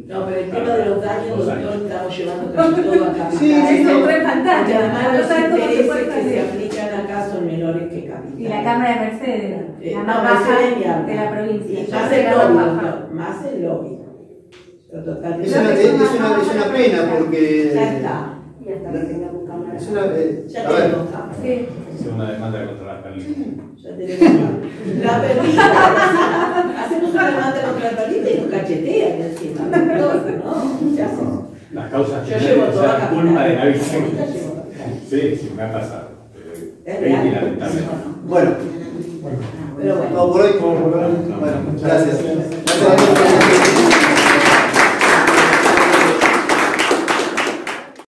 no, pero el tema de los daños nosotros estamos llevando casi todo a capital.
Sí, es un tren fantasma.
Porque además
No
los
sabe cómo se puede
intereses que se
hacer.
aplican acá son menores que capital.
Y la Cámara de Mercedes, la
No,
más baja
Mercedes ni habla.
de la provincia.
Y más el lobby, más el lobby. Pero totalmente.
Es una pena porque...
Ya está.
Es una,
Ya
a ver,
tenemos cámara.
Sí.
Es una demanda contra la Perlita.
Ya tenemos cámara. La Perlita. Hacemos una demanda contra la Perlita y nos cachetean encima. ¿No? ¿Qué hacemos?
Las causas
Yo llevo toda
la
capital.
culpa de la
Yo
víctima.
llevo capital.
Sí, me ha pasado.
Es real.
Lamentablemente.
bueno,
Pero bueno.
no, por hoy, bueno, gracias.